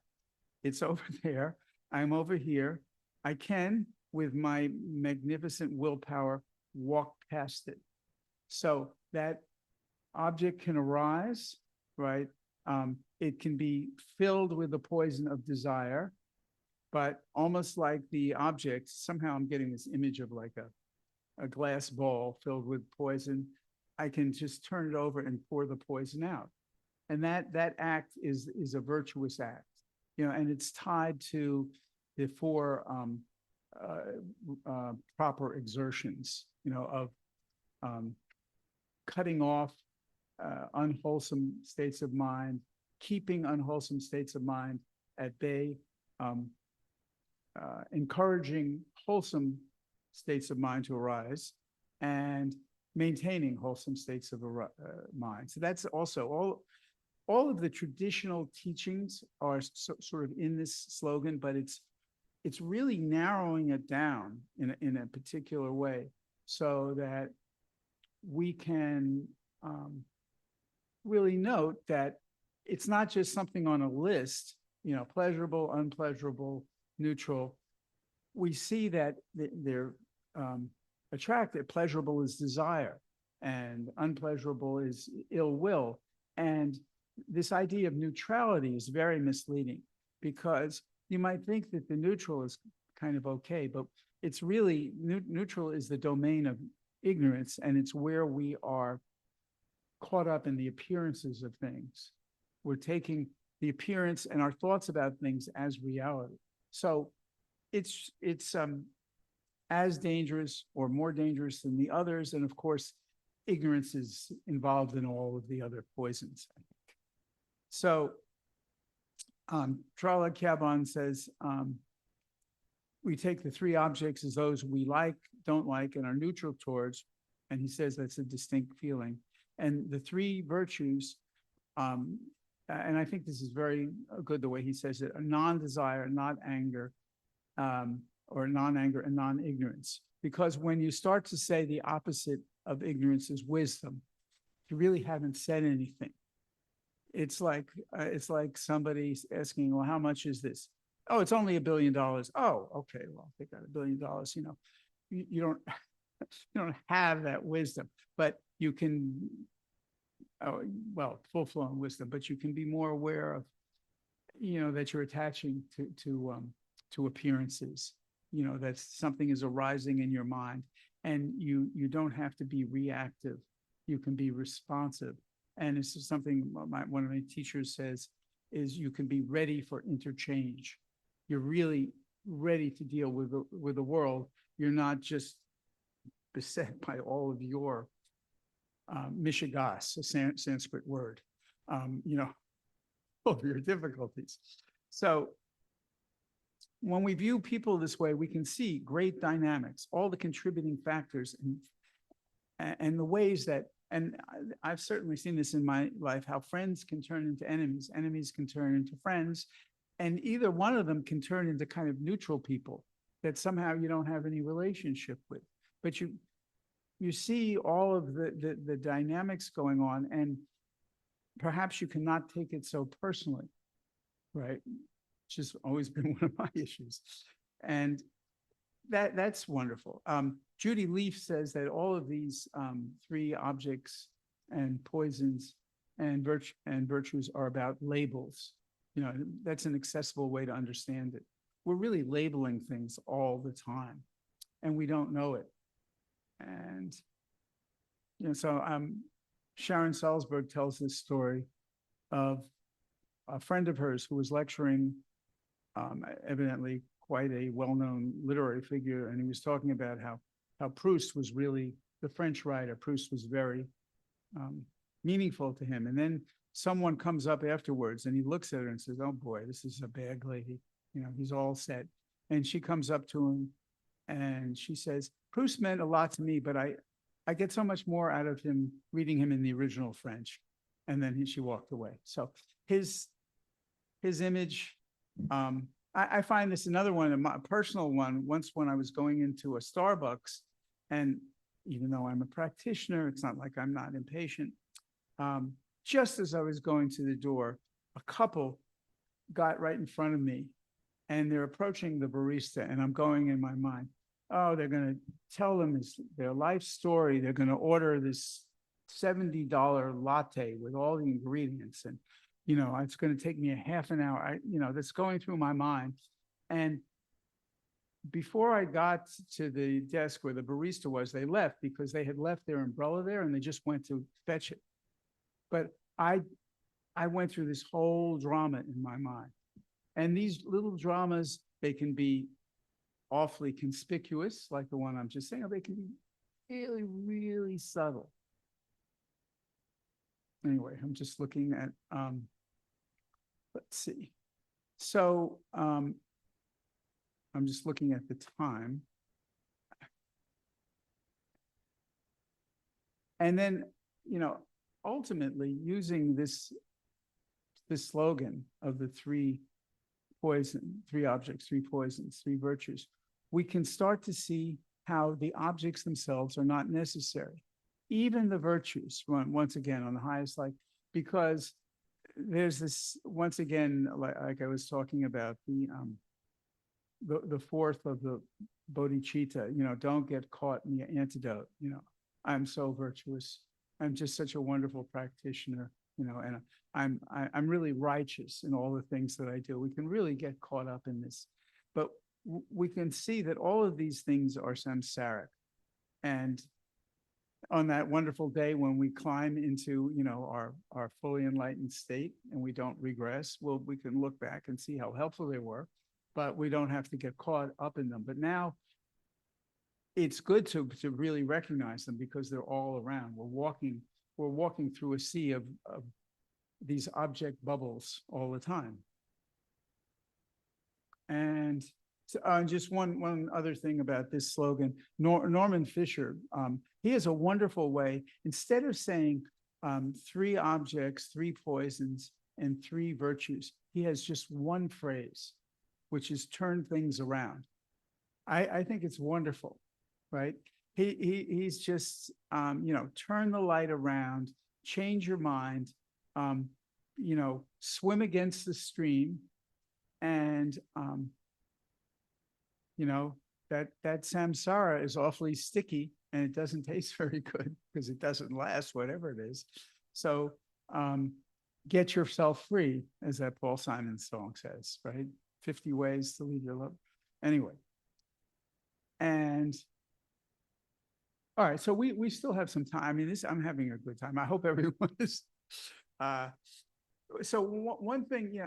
it's over there. I'm over here. I can, with my magnificent willpower, walk past it. So that object can arise, right? It can be filled with the poison of desire, but almost like the object, somehow I'm getting this image of like a glass ball filled with poison. I can just turn it over and pour the poison out. And that act is a virtuous act, and it's tied to the 4 proper exertions, of cutting off unwholesome states of mind, keeping unwholesome states of mind at bay, encouraging wholesome states of mind to arise, and maintaining wholesome states of mind. So that's also all of the traditional teachings are sort of in this slogan, but it's really narrowing it down in a particular way so that we can really note that it's not just something on a list, pleasurable, unpleasurable, neutral. We see that they're attractive. Pleasurable is desire, and unpleasurable is ill will. And this idea of neutrality is very misleading, because you might think that the neutral is kind of okay, but it's really neutral is the domain of ignorance, and it's where we are caught up in the appearances of things. We're taking the appearance and our thoughts about things as reality. So it's as dangerous or more dangerous than the others. And of course, ignorance is involved in all of the other poisons, I think. So Trala Kyaban says, we take the 3 objects as those we like, don't like, and are neutral towards. And he says that's a distinct feeling. And the 3 virtues, and I think this is very good the way he says it, are non-desire, not anger, or non-anger and non-ignorance. Because when you start to say the opposite of ignorance is wisdom, you really haven't said anything. It's like somebody asking, well, how much is this? Oh, it's only $1 billion. Oh, okay, well, take out $1 billion. You don't you don't have that wisdom, but you can, full-blown wisdom, but you can be more aware of, that you're attaching to appearances, that something is arising in your mind, and you don't have to be reactive. You can be responsive. And this is something one of my teachers says, is you can be ready for interchange. You're really ready to deal with the world. You're not just beset by all of your mishigas, a Sanskrit word, of your difficulties. So when we view people this way, we can see great dynamics, all the contributing factors, and the ways that, and I've certainly seen this in my life, how friends can turn into enemies, enemies can turn into friends, and either one of them can turn into kind of neutral people that somehow you don't have any relationship with. But you see all of the dynamics going on, and perhaps you cannot take it so personally, right? Which has always been one of my issues. And that's wonderful. Judy Leaf says that all of these 3 objects and poisons and virtues are about labels. That's an accessible way to understand it. we're really labeling things all the time, and we don't know it. And so Sharon Salzberg tells this story of a friend of hers who was lecturing, evidently quite a well-known literary figure, and he was talking about how Proust was really the French writer. Proust was very meaningful to him. And then someone comes up afterwards and he looks at her and says, "Oh boy, this is a bad lady." He's all set. And she comes up to him and she says, "Proust meant a lot to me, but I get so much more out of him reading him in the original French." And then she walked away. So his image, I find this another one, a personal one. Once when I was going into a Starbucks, and even though I'm a practitioner, it's not like I'm not impatient. Just as I was going to the door, a couple got right in front of me and they're approaching the barista, and I'm going in my mind, oh, they're going to tell them their life story. They're going to order this $70 latte with all the ingredients. And, it's going to take me a half an hour. That's going through my mind. And before I got to the desk where the barista was, they left because they had left their umbrella there and they just went to fetch it. But I went through this whole drama in my mind. And these little dramas, they can be awfully conspicuous, like the one I'm just saying, or they can be really, really subtle. Anyway, I'm just looking at, let's see. So I'm just looking at the time. And then, ultimately using this slogan of the three objects, three poisons, three virtues, we can start to see how the objects themselves are not necessary. Even the virtues, once again, on the highest, because there's this, once again, like I was talking about, the fourth of the bodhicitta, don't get caught in the antidote. I'm so virtuous. I'm just such a wonderful practitioner, and I'm really righteous in all the things that I do. We can really get caught up in this, but we can see that all of these things are samsaric. And on that wonderful day when we climb into, our fully enlightened state and we don't regress, well, we can look back and see how helpful they were, but we don't have to get caught up in them. But now it's good to really recognize them because they're all around. We're walking through a sea of these object bubbles all the time. And just one other thing about this slogan, Norman Fisher, he has a wonderful way, instead of saying three objects, three poisons, and three virtues, he has just one phrase, which is turn things around. I think it's wonderful, right? He's just, turn the light around, change your mind, swim against the stream, and that samsara is awfully sticky and it doesn't taste very good because it doesn't last, whatever it is. So get yourself free, as that Paul Simon song says, right? 50 ways to leave your love. Anyway. And all right, so we still have some time. I mean, I'm having a good time. I hope everyone is. So one thing,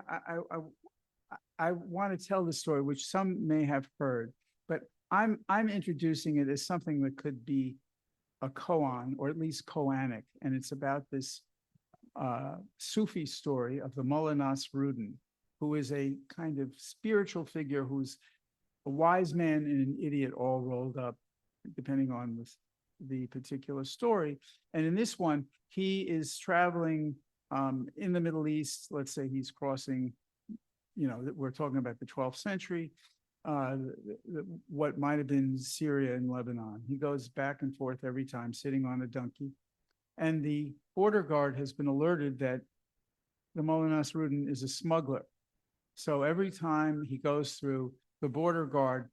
I want to tell the story, which some may have heard, but I'm introducing it as something that could be a koan, or at least koanic, and it's about this Sufi story of the Mullah Nasruddin, who is a kind of spiritual figure who's a wise man and an idiot all rolled up, depending on the particular story. And in this one, he is traveling in the Middle East. Let's say he's crossing, we're talking about the 12th century, what might have been Syria and Lebanon. He goes back and forth every time, sitting on a donkey. And the border guard has been alerted that the Mullah Nasruddin is a smuggler. So every time he goes through, the border guard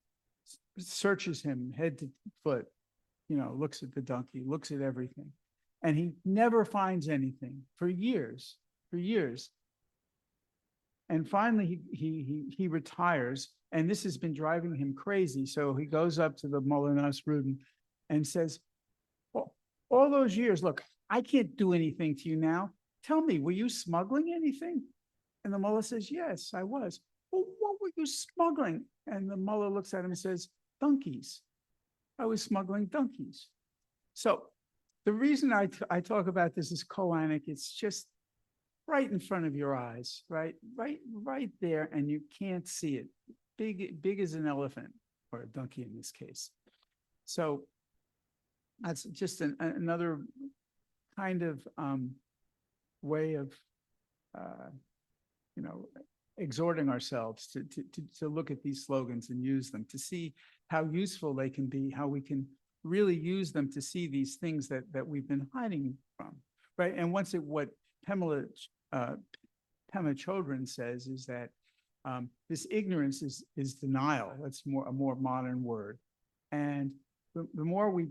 searches him head to foot, looks at the donkey, looks at everything. And he never finds anything for years. And finally, he retires, and this has been driving him crazy. So he goes up to the Mullah Nasruddin and says, well, all those years, look, I can't do anything to you now. Tell me, were you smuggling anything? And the mullah says, yes, I was. Well, what were you smuggling? And the mullah looks at him and says, donkeys. I was smuggling donkeys. So the reason I talk about this is koanic. It's just right in front of your eyes, right there, and you can't see it. Big as an elephant, or a donkey in this case. So that's just another kind of way of, exhorting ourselves to look at these slogans and use them, to see how useful they can be, how we can really use them to see these things that we've been hiding from, right? And what Pema Chodron says is that this ignorance is denial. That's a more modern word. And the more we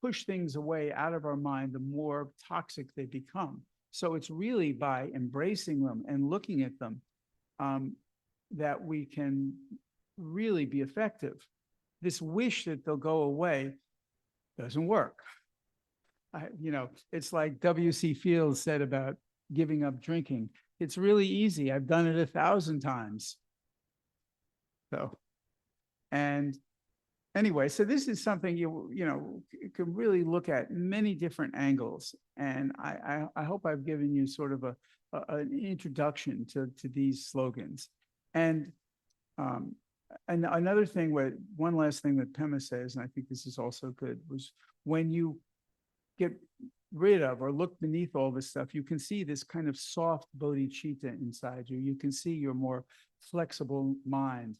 push things away out of our mind, the more toxic they become. So it's really by embracing them and looking at them that we can really be effective. This wish that they'll go away doesn't work. It's like W.C. Fields said about giving up drinking. It's really easy. I've done it 1,000 times. So, and anyway, so this is something you can really look at many different angles. And I hope I've given you sort of an introduction to these slogans. And another thing, one last thing that Pema says, and I think this is also good, was when you get rid of or look beneath all this stuff, you can see this kind of soft bodhicitta inside you. You can see your more flexible mind,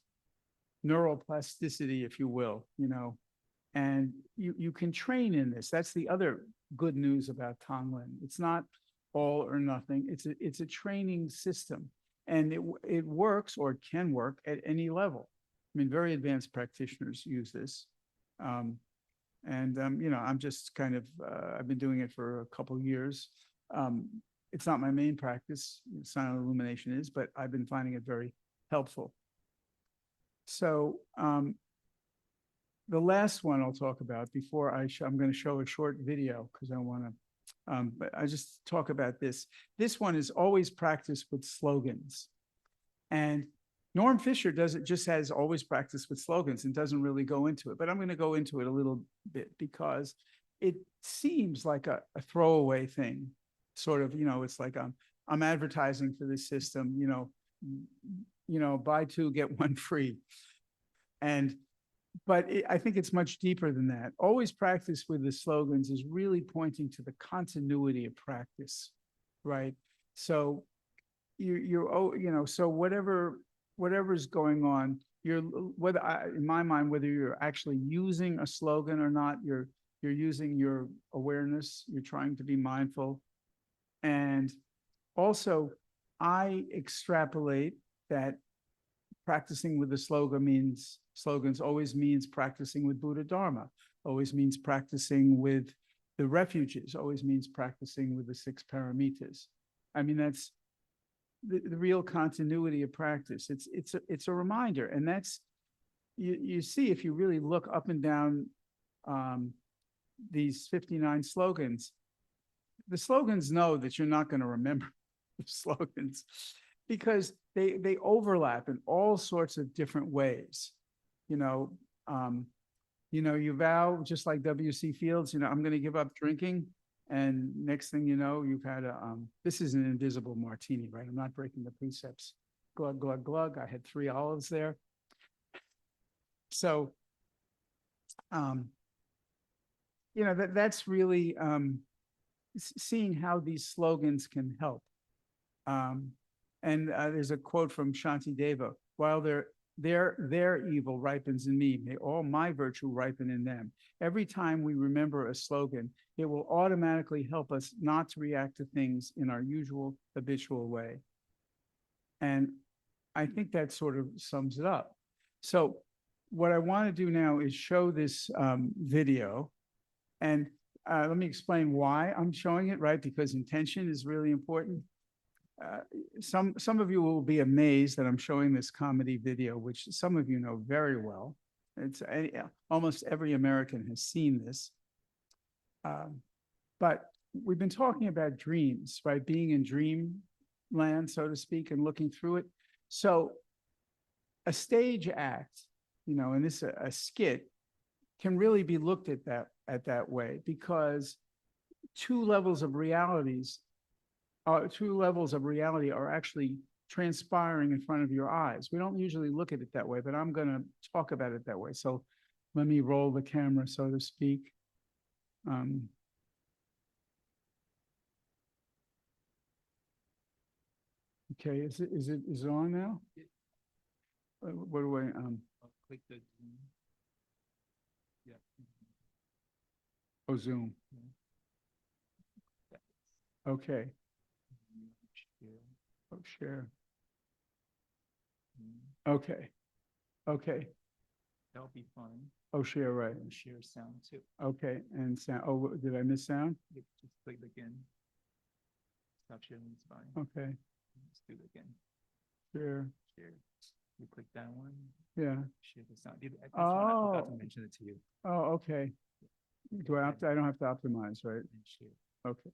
neuroplasticity, if you will, and you can train in this. That's the other good news about Tonglen. It's not all or nothing. It's a training system, and it works or can work at any level. I mean, very advanced practitioners use this. I'm just kind of, I've been doing it for a couple of years. It's not my main practice, silent illumination is, but I've been finding it very helpful. So the last one I'll talk about before I'm going to show a short video because I want to, but I just talk about this. This one is always practice with slogans. And Norm Fisher just has always practice with slogans and doesn't really go into it, but I'm going to go into it a little bit because it seems like a throwaway thing, sort of, it's like I'm advertising for this system, buy two, get one free. But I think it's much deeper than that. Always practice with the slogans is really pointing to the continuity of practice, right? So so whatever's going on, in my mind, whether you're actually using a slogan or not, you're using your awareness, you're trying to be mindful. And also, I extrapolate that practicing with the slogans always means practicing with Buddha Dharma, always means practicing with the refuges, always means practicing with the 6 paramitas. I mean, that's the real continuity of practice. It's a reminder, and that's you see if you really look up and down these 59 slogans. The slogans know that you're not going to remember the slogans because they overlap in all sorts of different ways. You vow, just like W.C. Fields, I'm going to give up drinking. And next thing you know, you've had this is an invisible martini, right? I'm not breaking the precepts. Glug, glug, glug. I had 3 olives there. So, that's really seeing how these slogans can help. There's a quote from Shantideva, while their evil ripens in me, may all my virtue ripen in them. Every time we remember a slogan, it will automatically help us not to react to things in our usual habitual way. And I think that sort of sums it up. So what I want to do now is show this video. And let me explain why I'm showing it, right? Because intention is really important. some of you will be amazed that I'm showing this comedy video, which some of you know very well. It's almost every American has seen this. But we've been talking about dreams, right? Being in dreamland, so to speak, and looking through it. So a stage act, and this a skit can really be looked at that way, because two levels of reality are actually transpiring in front of your eyes. We don't usually look at it that way, but I'm going to talk about it that way. So let me roll the camera, so to speak. Okay, is it on now? What do I click the yeah. Oh, Zoom. Okay. Oh, share. Okay. Okay. That'll be fun. Oh, share, right. And share sound too. Okay, and sound. Oh, did I miss sound? Just click it again. Stop sharing, it's fine. Okay. Let's do it again. Share. Share. You click that one. Yeah. Share the sound. I forgot to mention it to you. Oh, okay. Do I don't have to optimize, right? And share. Okay.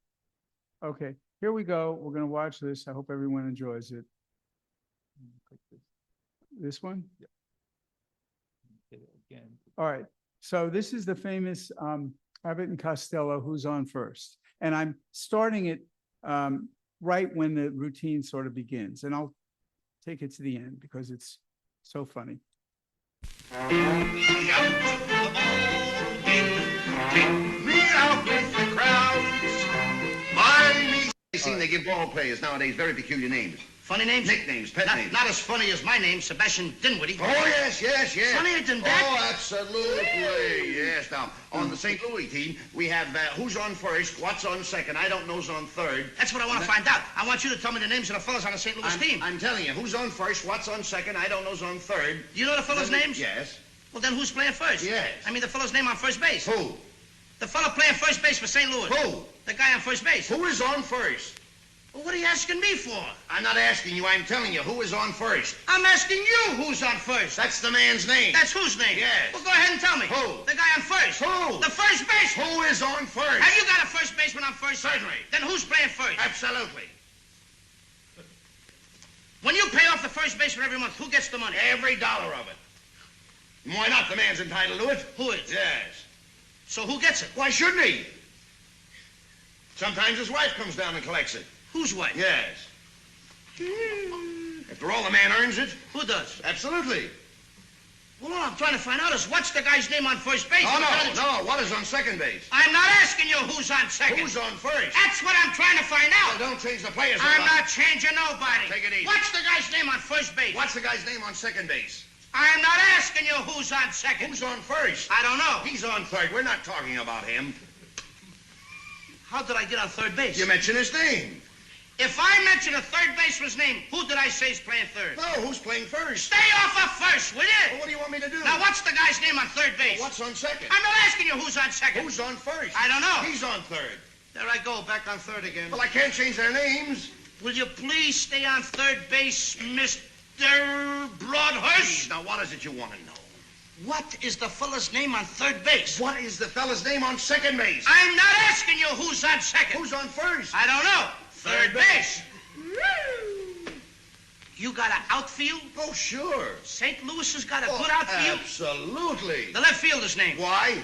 Okay, here we go. We're going to watch this. I hope everyone enjoys it. Click this. This one? Yep. Hit it again. All right. So this is the famous Abbott and Costello, who's on first. And I'm starting it right when the routine sort of begins. And I'll take it to the end because it's so funny. Take me out with the crowds. I've seen they give ball players nowadays very peculiar names. Funny names? Nicknames, pet names. Not as funny as my name, Sebastian Dinwiddie. Oh, yes. Funnier than that? Oh, absolutely. Yes. Now, on the St. Louis team, we have who's on first, what's on second, I don't know's on third. That's what I want to find out. I want you to tell me the names of the fellas on the St. Louis team. I'm telling you, who's on first, what's on second, I don't know's on third. Do you know the fellas' names? Yes. Well, then who's playing first? Yes. I mean the fellow's name on first base. Who? The fellow playing first base for St. Louis. Who? The guy on first base. Who is on first? Well, what are you asking me for? I'm not asking you, I'm telling you, who is on first? I'm asking you who's on first. That's the man's name. That's whose name? Yes. Well, go ahead and tell me. Who? The guy on first. Who? The first base. Who is on first? Have you got a first baseman on first? Certainly. Then who's playing first? Absolutely. When you pay off the first baseman every month, who gets the money? Every dollar of it. Why not? The man's entitled to it. Who is? Yes. So who gets it? Why shouldn't he? Sometimes his wife comes down and collects it. Whose wife? Yes. After all, the man earns it. Who does? Absolutely. Well, all I'm trying to find out is what's the guy's name on first base? No. What is on second base? I'm not asking you who's on second. Who's on first? That's what I'm trying to find out. Well, don't change the players. I'm not changing nobody. Take it easy. What's the guy's name on first base? What's the guy's name on second base? I'm not asking you who's on second. Who's on first? I don't know. He's on third. We're not talking about him. How did I get on third base? You mentioned his name. If I mention a third baseman's name, who did I say is playing third? No, who's playing first? Stay off of first, will you? Well, what do you want me to do? Now, what's the guy's name on third base? What's on second? I'm not asking you who's on second. Who's on first? I don't know. He's on third. There I go, back on third again. Well, I can't change their names. Will you please stay on third base, Mr. Broadhurst? Now, what is it you want to know? What is the fella's name on third base? What is the fella's name on second base? I'm not asking you who's on second. Who's on first? I don't know. Third base. You got an outfield? Oh, sure. St. Louis has got a good outfield? Absolutely. The left fielder's name? Why?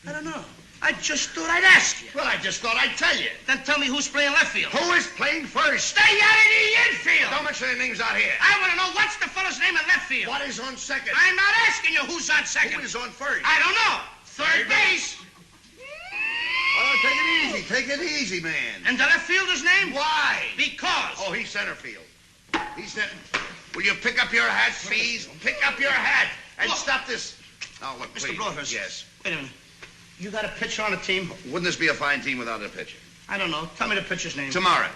I don't know. I just thought I'd ask you. Well, I just thought I'd tell you. Then tell me who's playing left field. Who is playing first? Stay out of the infield. Don't mention any names out here. I want to know what's the fella's name in left field. What is on second? I'm not asking you who's on second. Who is on first? I don't know. Third base. Oh, take it easy. Take it easy, man. And the left fielder's name? Why? Because. Oh, he's center field. He's center. Will you pick up your hat, please? Pick up your hat and Look. stop this. Now, look, Mr. please. Broadhurst. Yes. Wait a minute. You got a pitcher on the team? Wouldn't this be a fine team without a pitcher? I don't know. Tell me the pitcher's name. Tomorrow.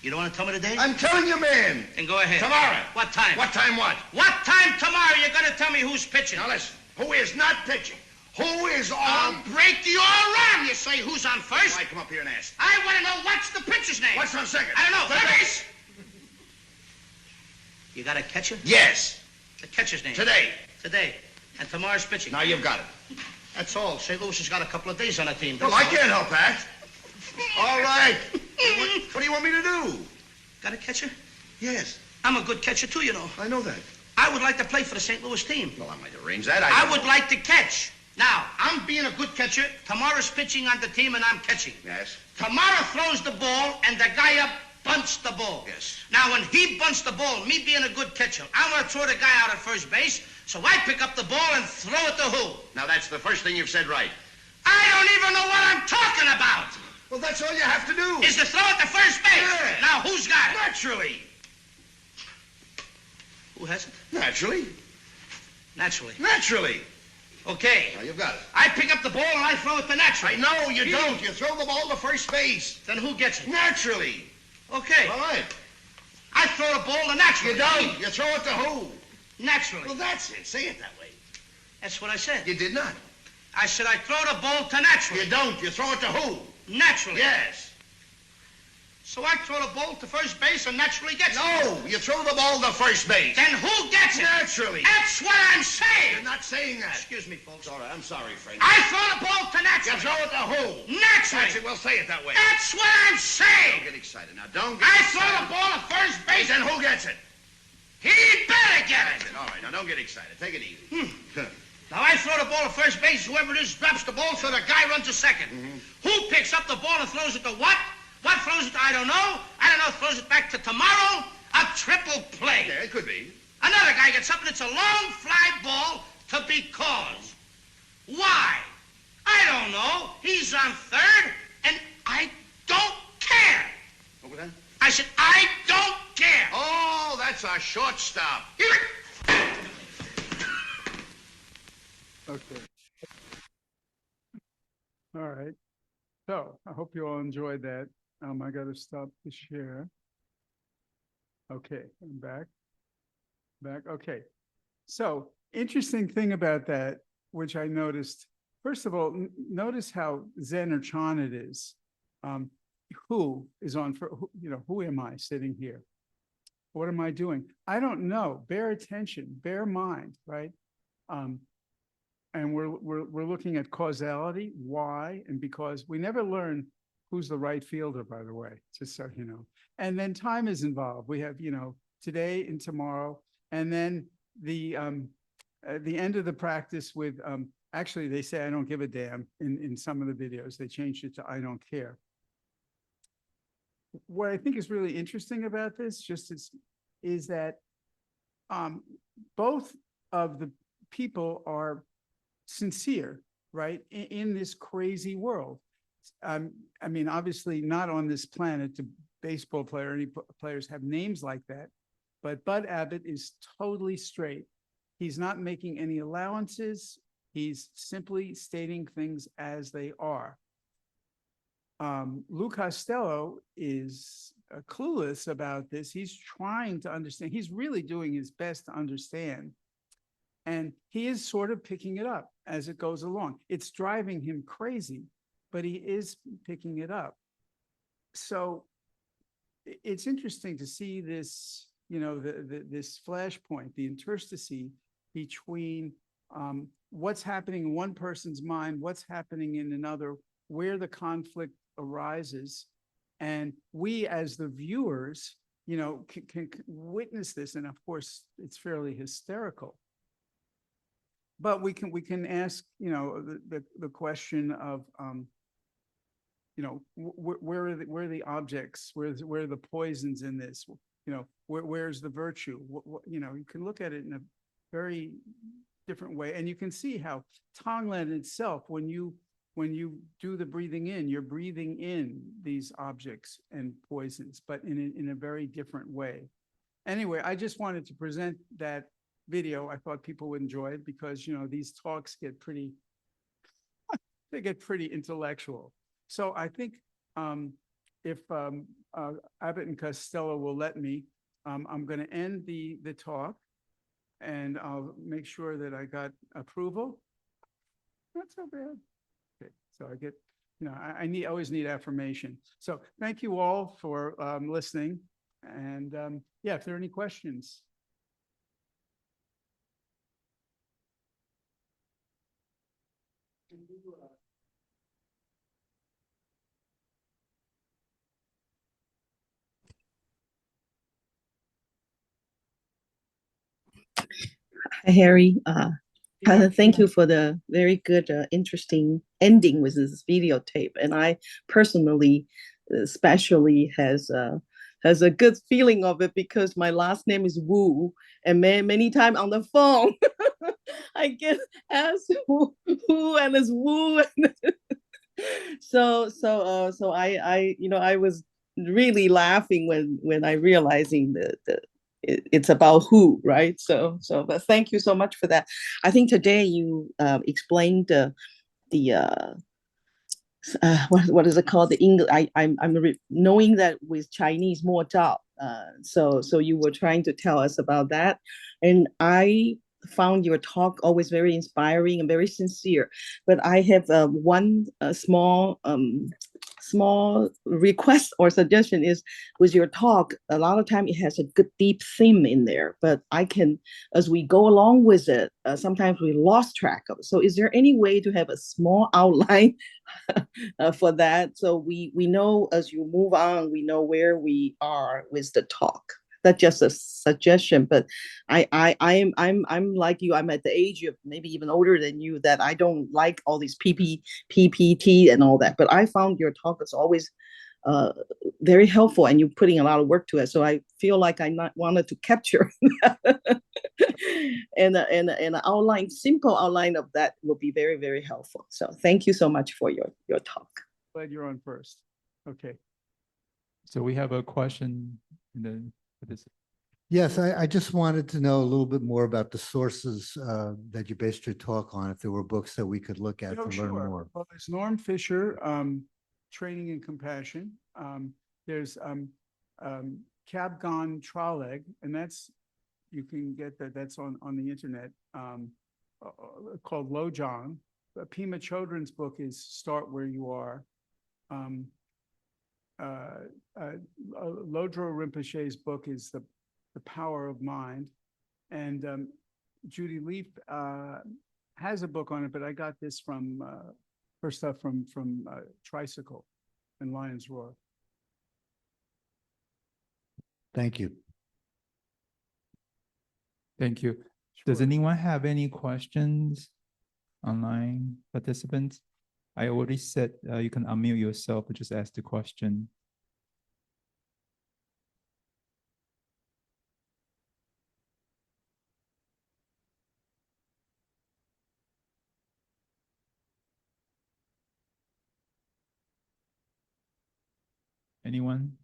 You don't want to tell me the date? I'm telling you, man. Then go ahead. Tomorrow. What time? What time what? What time tomorrow you're going to tell me who's pitching? Now, listen. Who is not pitching? Who is I'll on? break your arm. You say who's on first? Why, come up here and ask. I want to know what's the pitcher's name. What's on second? I don't know. Third Third base. You got a catcher? Yes. The catcher's name. Today. Today. And tomorrow's pitching. Now you've got it. That's all. St. Louis has got a couple of days on the team. Well, I can't help that. All right. What do you want me to do? Got a catcher? Yes, I'm a good catcher, too, you know. I know that. I would like to play for the St. Louis team. Well, I might arrange that. I would like to catch. Now, I'm being a good catcher. Tomorrow's pitching on the team, and I'm catching. Yes. Tomorrow throws the ball, and the guy up bunts the ball. Yes. Now, when he bunts the ball, me being a good catcher, I'm going to throw the guy out at first base, so I pick up the ball and throw it to who? Now, that's the first thing you've said right. I don't even know what I'm talking about. Well, that's all you have to do. Is to throw it to first base. Yeah. Now, who's got it? Naturally. Who has it? Naturally. Naturally. Naturally. Okay. Now, you've got it. I pick up the ball and I throw it to naturally. I know you don't. You throw the ball to first base. Then who gets it? Naturally. Okay. All right. I throw the ball to naturally. You don't. You throw it to who? Naturally. Well, that's it. Say it that way. That's what I said. You did not. I said I throw the ball to naturally. You don't. You throw it to who? Naturally. Yes. So I throw the ball to first base and naturally gets it. No, you throw the ball to first base. Then who gets it? Naturally. That's what I'm saying. You're not saying that. Excuse me, folks. All right, I'm sorry, Frank. I throw the ball to You naturally. throw it to who? Naturally. That's it. We'll say it that way. That's what I'm saying. Don't get excited now. Don't get I excited. throw the ball to first base Then who gets it? he better get it. All right, now don't get excited. Take it easy. Now I throw the ball to first base. Whoever it is drops the ball, so the guy runs to second. Who picks up the ball and throws it to what? What throws it to I don't know. I don't know. Throws it back to tomorrow. A triple play. Yeah, it could be. Another guy gets up and it's a long fly ball to be called. Why? I don't know. He's on third, and I don't care. What was that? I said, I don't care. Oh, that's a shortstop. Okay. All right. So I hope you all enjoyed that. I got to stop the share. Okay, I'm back. Okay. So interesting thing about that, which I noticed, first of all, notice how Zen or Chan it is. Who is on for, who am I sitting here? What am I doing? I don't know. Bear attention, bear mind, right? And we're looking at causality, why, and because. We never learn who's the right fielder, by the way, just so you know. And then time is involved. We have, today and tomorrow, and then the end of the practice with, actually they say I don't give a damn in some of the videos. They changed it to I don't care. What I think is really interesting about this is that both of the people are sincere, right, in this crazy world. I mean, obviously not on this planet do baseball player, any players have names like that, but Bud Abbott is totally straight. He's not making any allowances. He's simply stating things as they are. Lou Costello is clueless about this. He's trying to understand. He's really doing his best to understand. And he is sort of picking it up as it goes along. It's driving him crazy, but he is picking it up. So it's interesting to see this, this flashpoint, the interstice between what's happening in one person's mind, what's happening in another, where the conflict arises. And we as the viewers, can witness this. And of course, it's fairly hysterical. But we can ask, the question of, where are the objects? Where are the poisons in this? Where's the virtue? You can look at it in a very different way, and you can see how Tonglen itself, when you do the breathing in, you're breathing in these objects and poisons, but in a very different way. Anyway, I just wanted to present that video. I thought people would enjoy it because, these talks get pretty, they get pretty intellectual. So I think if Abbott and Costello will let me, I'm going to end the talk, and I'll make sure that I got approval. not so bad. Okay, so I get, I always need affirmation. So thank you all for listening. And yeah, if there are any questions. Hi, Harry. Yeah. Thank you for the very good, interesting ending with this videotape. And I personally, especially has a good feeling of it because my last name is Wu, and many times on the phone, I get asked who and it's Wu. So I was really laughing when I realizing that it's about who, right? But thank you so much for that. I think today you explained the what is it called? The English. I'm knowing that with Chinese more Zhao. So you were trying to tell us about that, and I found your talk always very inspiring and very sincere. But I have one small request or suggestion is with your talk, a lot of time it has a good deep theme in there, but I can, as we go along with it, sometimes we lost track of it. So is there any way to have a small outline for that? So we know as you move on, we know where we are with the talk. That's just a suggestion, but I'm like you. I'm at the age of maybe even older than you that I don't like all these PPT and all that. But I found your talk is always very helpful, and you're putting a lot of work to it. So I feel like I not wanted to capture and an outline, simple outline of that will be very, very helpful. So thank you so much for your talk. Glad you're on first. Okay. So we have a question in the for this. Yes, I just wanted to know a little bit more about the sources that you based your talk on, if there were books that we could look at to learn more. Well, there's Norm Fisher, Training in Compassion. There's Kabgan Traleg, and you can get that's on the internet, called Lojong. Pema Chodron's book is Start Where You Are. Lodro Rinpoche's book is the Power of Mind, and Judy Leaf has a book on it, but I got this from her stuff from Tricycle and Lion's Roar. Thank you. Thank you. Does Sure. anyone have any questions, online participants? I already said you can unmute yourself and just ask the question. Anyone?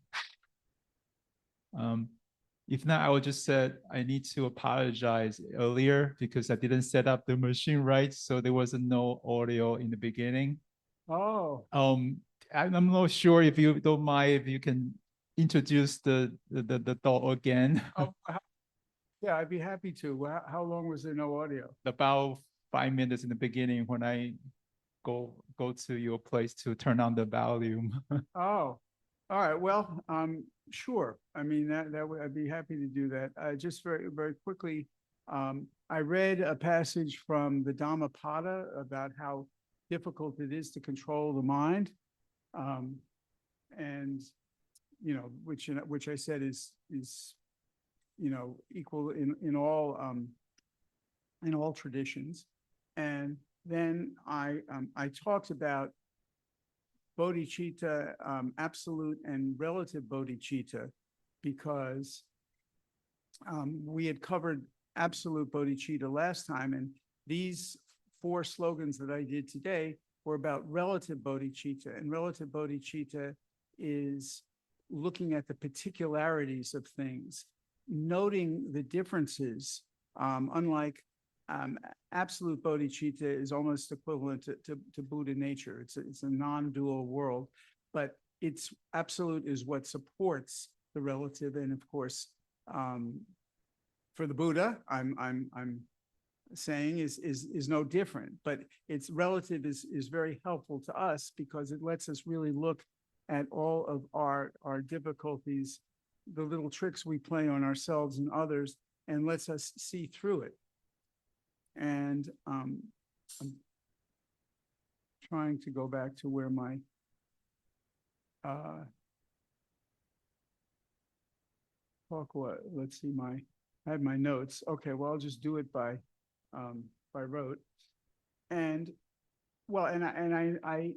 If not, I will just say I need to apologize earlier because I didn't set up the machine right, so there was no audio in the beginning. Oh, I'm not sure if you don't mind if you can introduce the thought again. yeah, I'd be happy to. How long was there no audio? About 5 minutes in the beginning when I go to your place to turn on the volume. Oh, all right. Well, sure. I mean, I'd be happy to do that. Just very, very quickly, I read a passage from the Dhammapada about how difficult it is to control the mind. And, which I said is, equal in all traditions. And then I talked about bodhicitta, absolute and relative bodhicitta, because we had covered absolute bodhicitta last time, and these 4 slogans that I did today were about relative bodhicitta. And relative bodhicitta is looking at the particularities of things, noting the differences, unlike absolute bodhicitta is almost equivalent to Buddha nature. It's a non-dual world, but it's absolute is what supports the relative. And of course, for the Buddha, I'm saying is no different, but its relative is very helpful to us because it lets us really look at all of our difficulties, the little tricks we play on ourselves and others, and lets us see through it. And I'm trying to go back to where my talk was. Let's see, I had my notes. Okay, well, I'll just do it by rote. And well, and I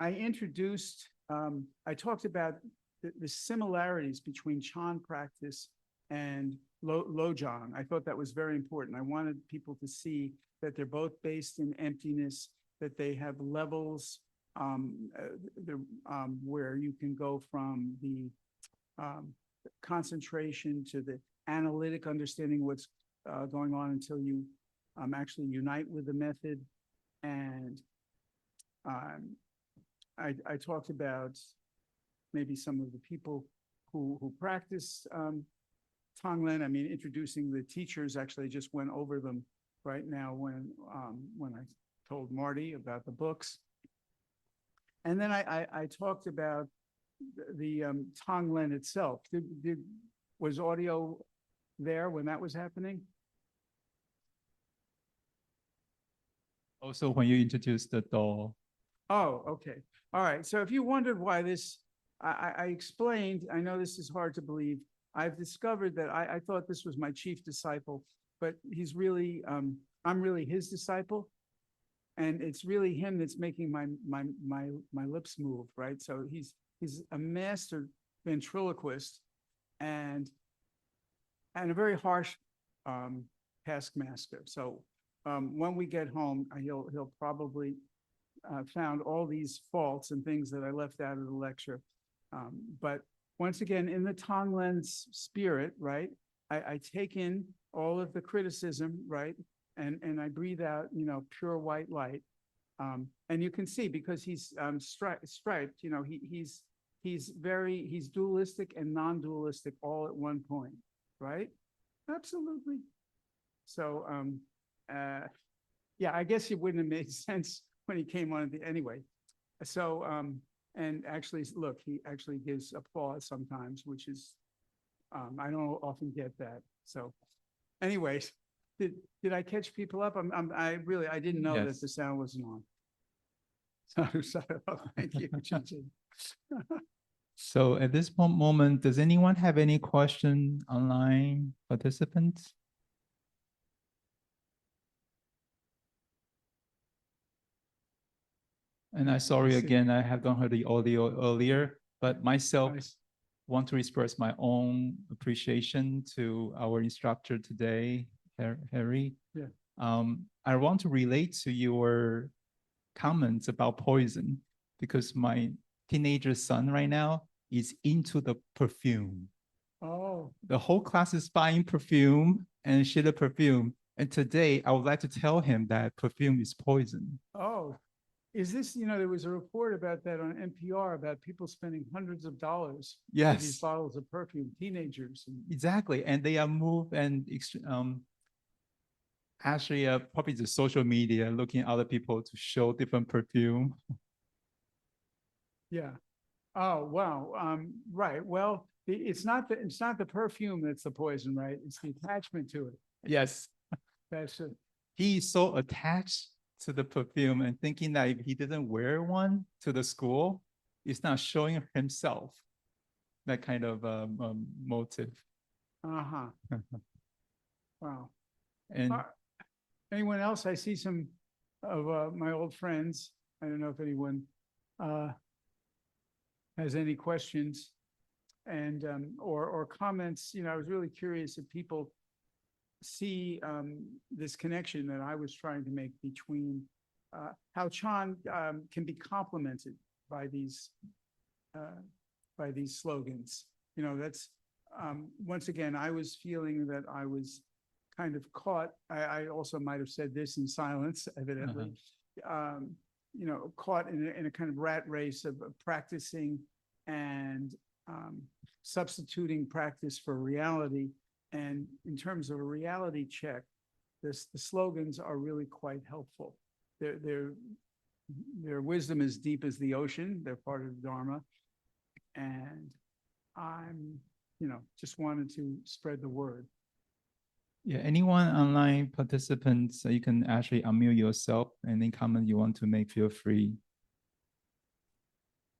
introduced, I talked about the similarities between Chan practice and Lojong. I thought that was very important. I wanted people to see that they're both based in emptiness, that they have levels where you can go from the concentration to the analytic understanding what's going on until you actually unite with the method. And I talked about maybe some of the people who practice Tonglen. I mean, introducing the teachers. Actually, I just went over them right now when I told Marty about the books. And then I talked about the Tonglen itself. Was audio there when that was happening? Also, when you introduced the doll. Oh, okay. All right. So if you wondered why this, I explained, I know this is hard to believe. I've discovered that I thought this was my chief disciple, but he's really, I'm really his disciple. And it's really him that's making my lips move, right? So he's a master ventriloquist and a very harsh taskmaster. So when we get home, he'll probably found all these faults and things that I left out of the lecture. But once again, in the Tonglen's spirit, right, I take in all of the criticism, right, and I breathe out, you know, pure white light. And you can see because he's striped, you know, he's dualistic and non-dualistic all at one point, right? Absolutely. So, yeah, I guess it wouldn't have made sense when he came on anyway. So, and actually, look, he actually gives applause sometimes, which is, I don't often get that. So anyways, did I catch people up? I didn't know that the sound wasn't on. So thank you, Jinjin. So at this moment, does anyone have any question, online participants? And I'm sorry again, I haven't heard the audio earlier, but myself want to express my own appreciation to our instructor today, Harry. Yeah. I want to relate to your comments about poison because my teenager son right now is into the perfume. Oh. The whole class is buying perfume and shitty perfume. And today I would like to tell him that perfume is poison. Oh. Is this, you know, there was a report about that on NPR about people spending hundreds of dollars for these bottles of perfume, teenagers. Exactly. And they are moved and actually probably the social media looking at other people to show different perfume. Yeah. Oh, wow. Right. Well, it's not the perfume that's the poison, right? It's the attachment to it. Yes. That's it. He's so attached to the perfume and thinking that if he didn't wear one to the school, he's not showing himself that kind of motive. Uh-huh. Wow. And anyone else? I see some of my old friends. I don't know if anyone has any questions and or comments. You know, I was really curious if people see this connection that I was trying to make between how Chan can be complemented by these slogans. You know, that's once again, I was feeling that I was kind of caught. I also might have said this in silence, evidently. You know, caught in a kind of rat race of practicing and substituting practice for reality. And in terms of a reality check, the slogans are really quite helpful. Their wisdom is deep as the ocean. They're part of Dharma. And I'm, just wanted to spread the word. Yeah, anyone online participants, you can actually unmute yourself. Any comment you want to make, feel free.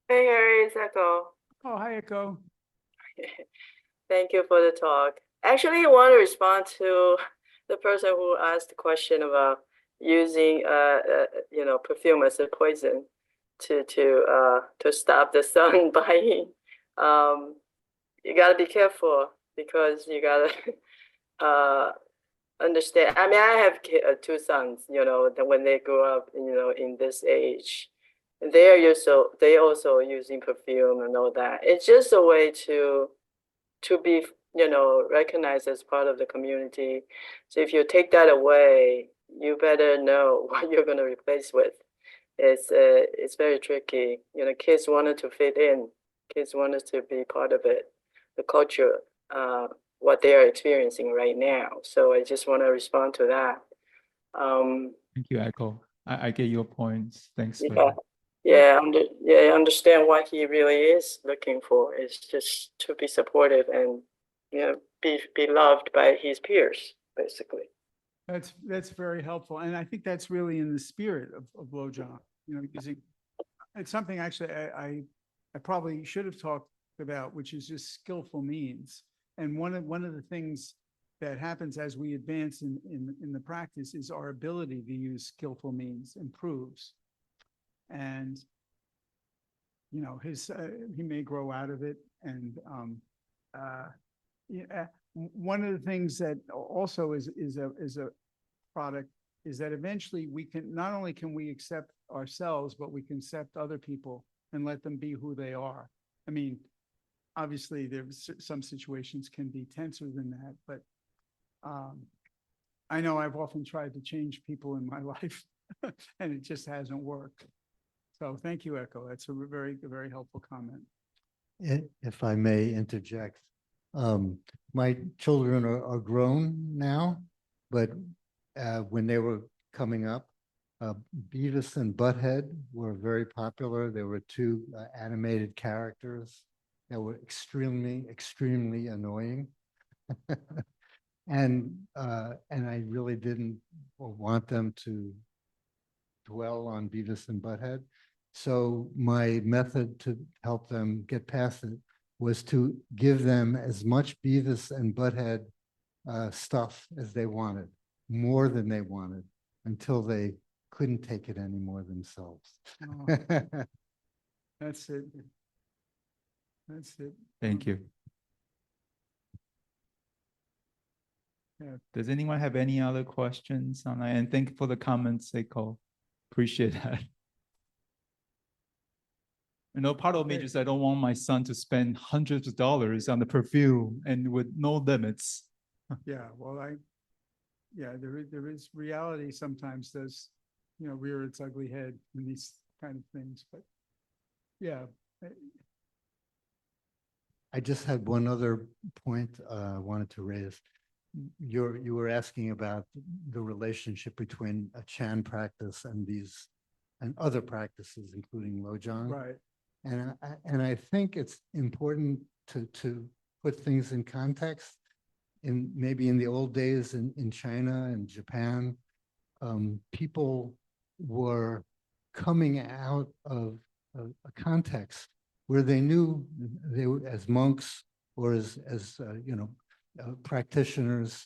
Hey, Harry, it's Echo. Oh, hi, Echo. Thank you for the talk. Actually, I want to respond to the person who asked the question about using, perfume as a poison to stop the sun biting. You gotta be careful because you gotta understand. I mean, I have two sons. That when they grow up, in this age, they also using perfume and all that. It's just a way to be recognized as part of the community. So if you take that away, you better know what you're going to replace with. It's very tricky. Kids wanted to fit in. Kids wanted to be part of it, the culture, what they are experiencing right now. So I just want to respond to that. Thank you, Echo. I get your points. Thanks. Yeah, I understand what he really is looking for. Is just to be supportive and be loved by his peers, basically. That's very helpful, and I think that's really in the spirit of Lojong. Using it's something actually I probably should have talked about, which is just skillful means. And one of the things that happens as we advance in the practice is our ability to use skillful means improves. And he may grow out of it. And one of the things that also is a product is that eventually we can not only can we accept ourselves, but we can accept other people and let them be who they are. I mean, obviously there's some situations can be tenser than that, but I know I've often tried to change people in my life and it just hasn't worked. So thank you, Echo. That's a very, very helpful comment. If I may interject, my children are grown now, but when they were coming up, Beavis and Butthead were very popular. There were two animated characters that were extremely, extremely annoying. And I really didn't want them to dwell on Beavis and Butthead. So my method to help them get past it was to give them as much Beavis and Butthead stuff as they wanted, more than they wanted, until they couldn't take it anymore themselves. Oh, that's it. That's it. Thank you. Yeah. Does anyone have any other questions online? And thank you for the comments, Seiko. Appreciate that. Part of me just I don't want my son to spend hundreds of dollars on the perfume and with no limits. Yeah, well, there is reality sometimes does, rear its ugly head in these kind of things, but yeah. I just had one other point I wanted to raise. You were asking about the relationship between a Chan practice and other practices, including Lojong. Right. And I think it's important to put things in context. Maybe in the old days in China and Japan, people were coming out of a context where they knew they were as monks or as practitioners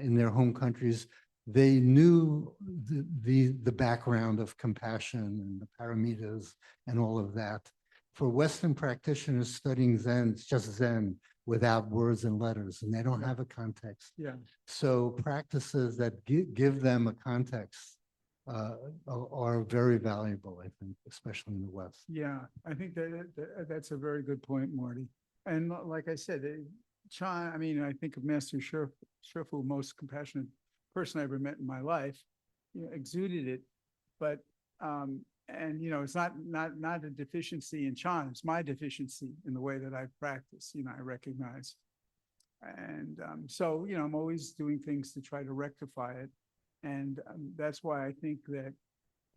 in their home countries. They knew the background of compassion and the paramitas and all of that. For Western practitioners studying Zen, it's just Zen without words and letters, and they don't have a context. Yeah. So practices that give them a context are very valuable, I think, especially in the West. Yeah, I think that's a very good point, Marty. And like I said, Chan, I think of Master Shifu, most compassionate person I ever met in my life, exuded it, but it's not a deficiency in Chan, it's my deficiency in the way that I practice, I recognize. And so, I'm always doing things to try to rectify it. And that's why I think that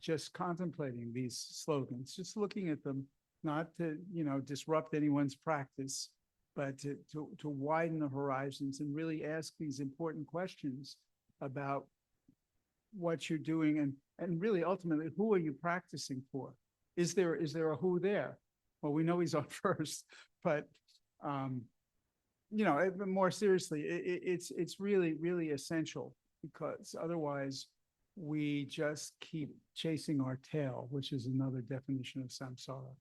just contemplating these slogans, just looking at them, not to, disrupt anyone's practice, but to widen the horizons and really ask these important questions about what you're doing and really ultimately, who are you practicing for? Is there a who there? Well, we know he's on first, but more seriously, it's really, really essential, because otherwise we just keep chasing our tail, which is another definition of samsara.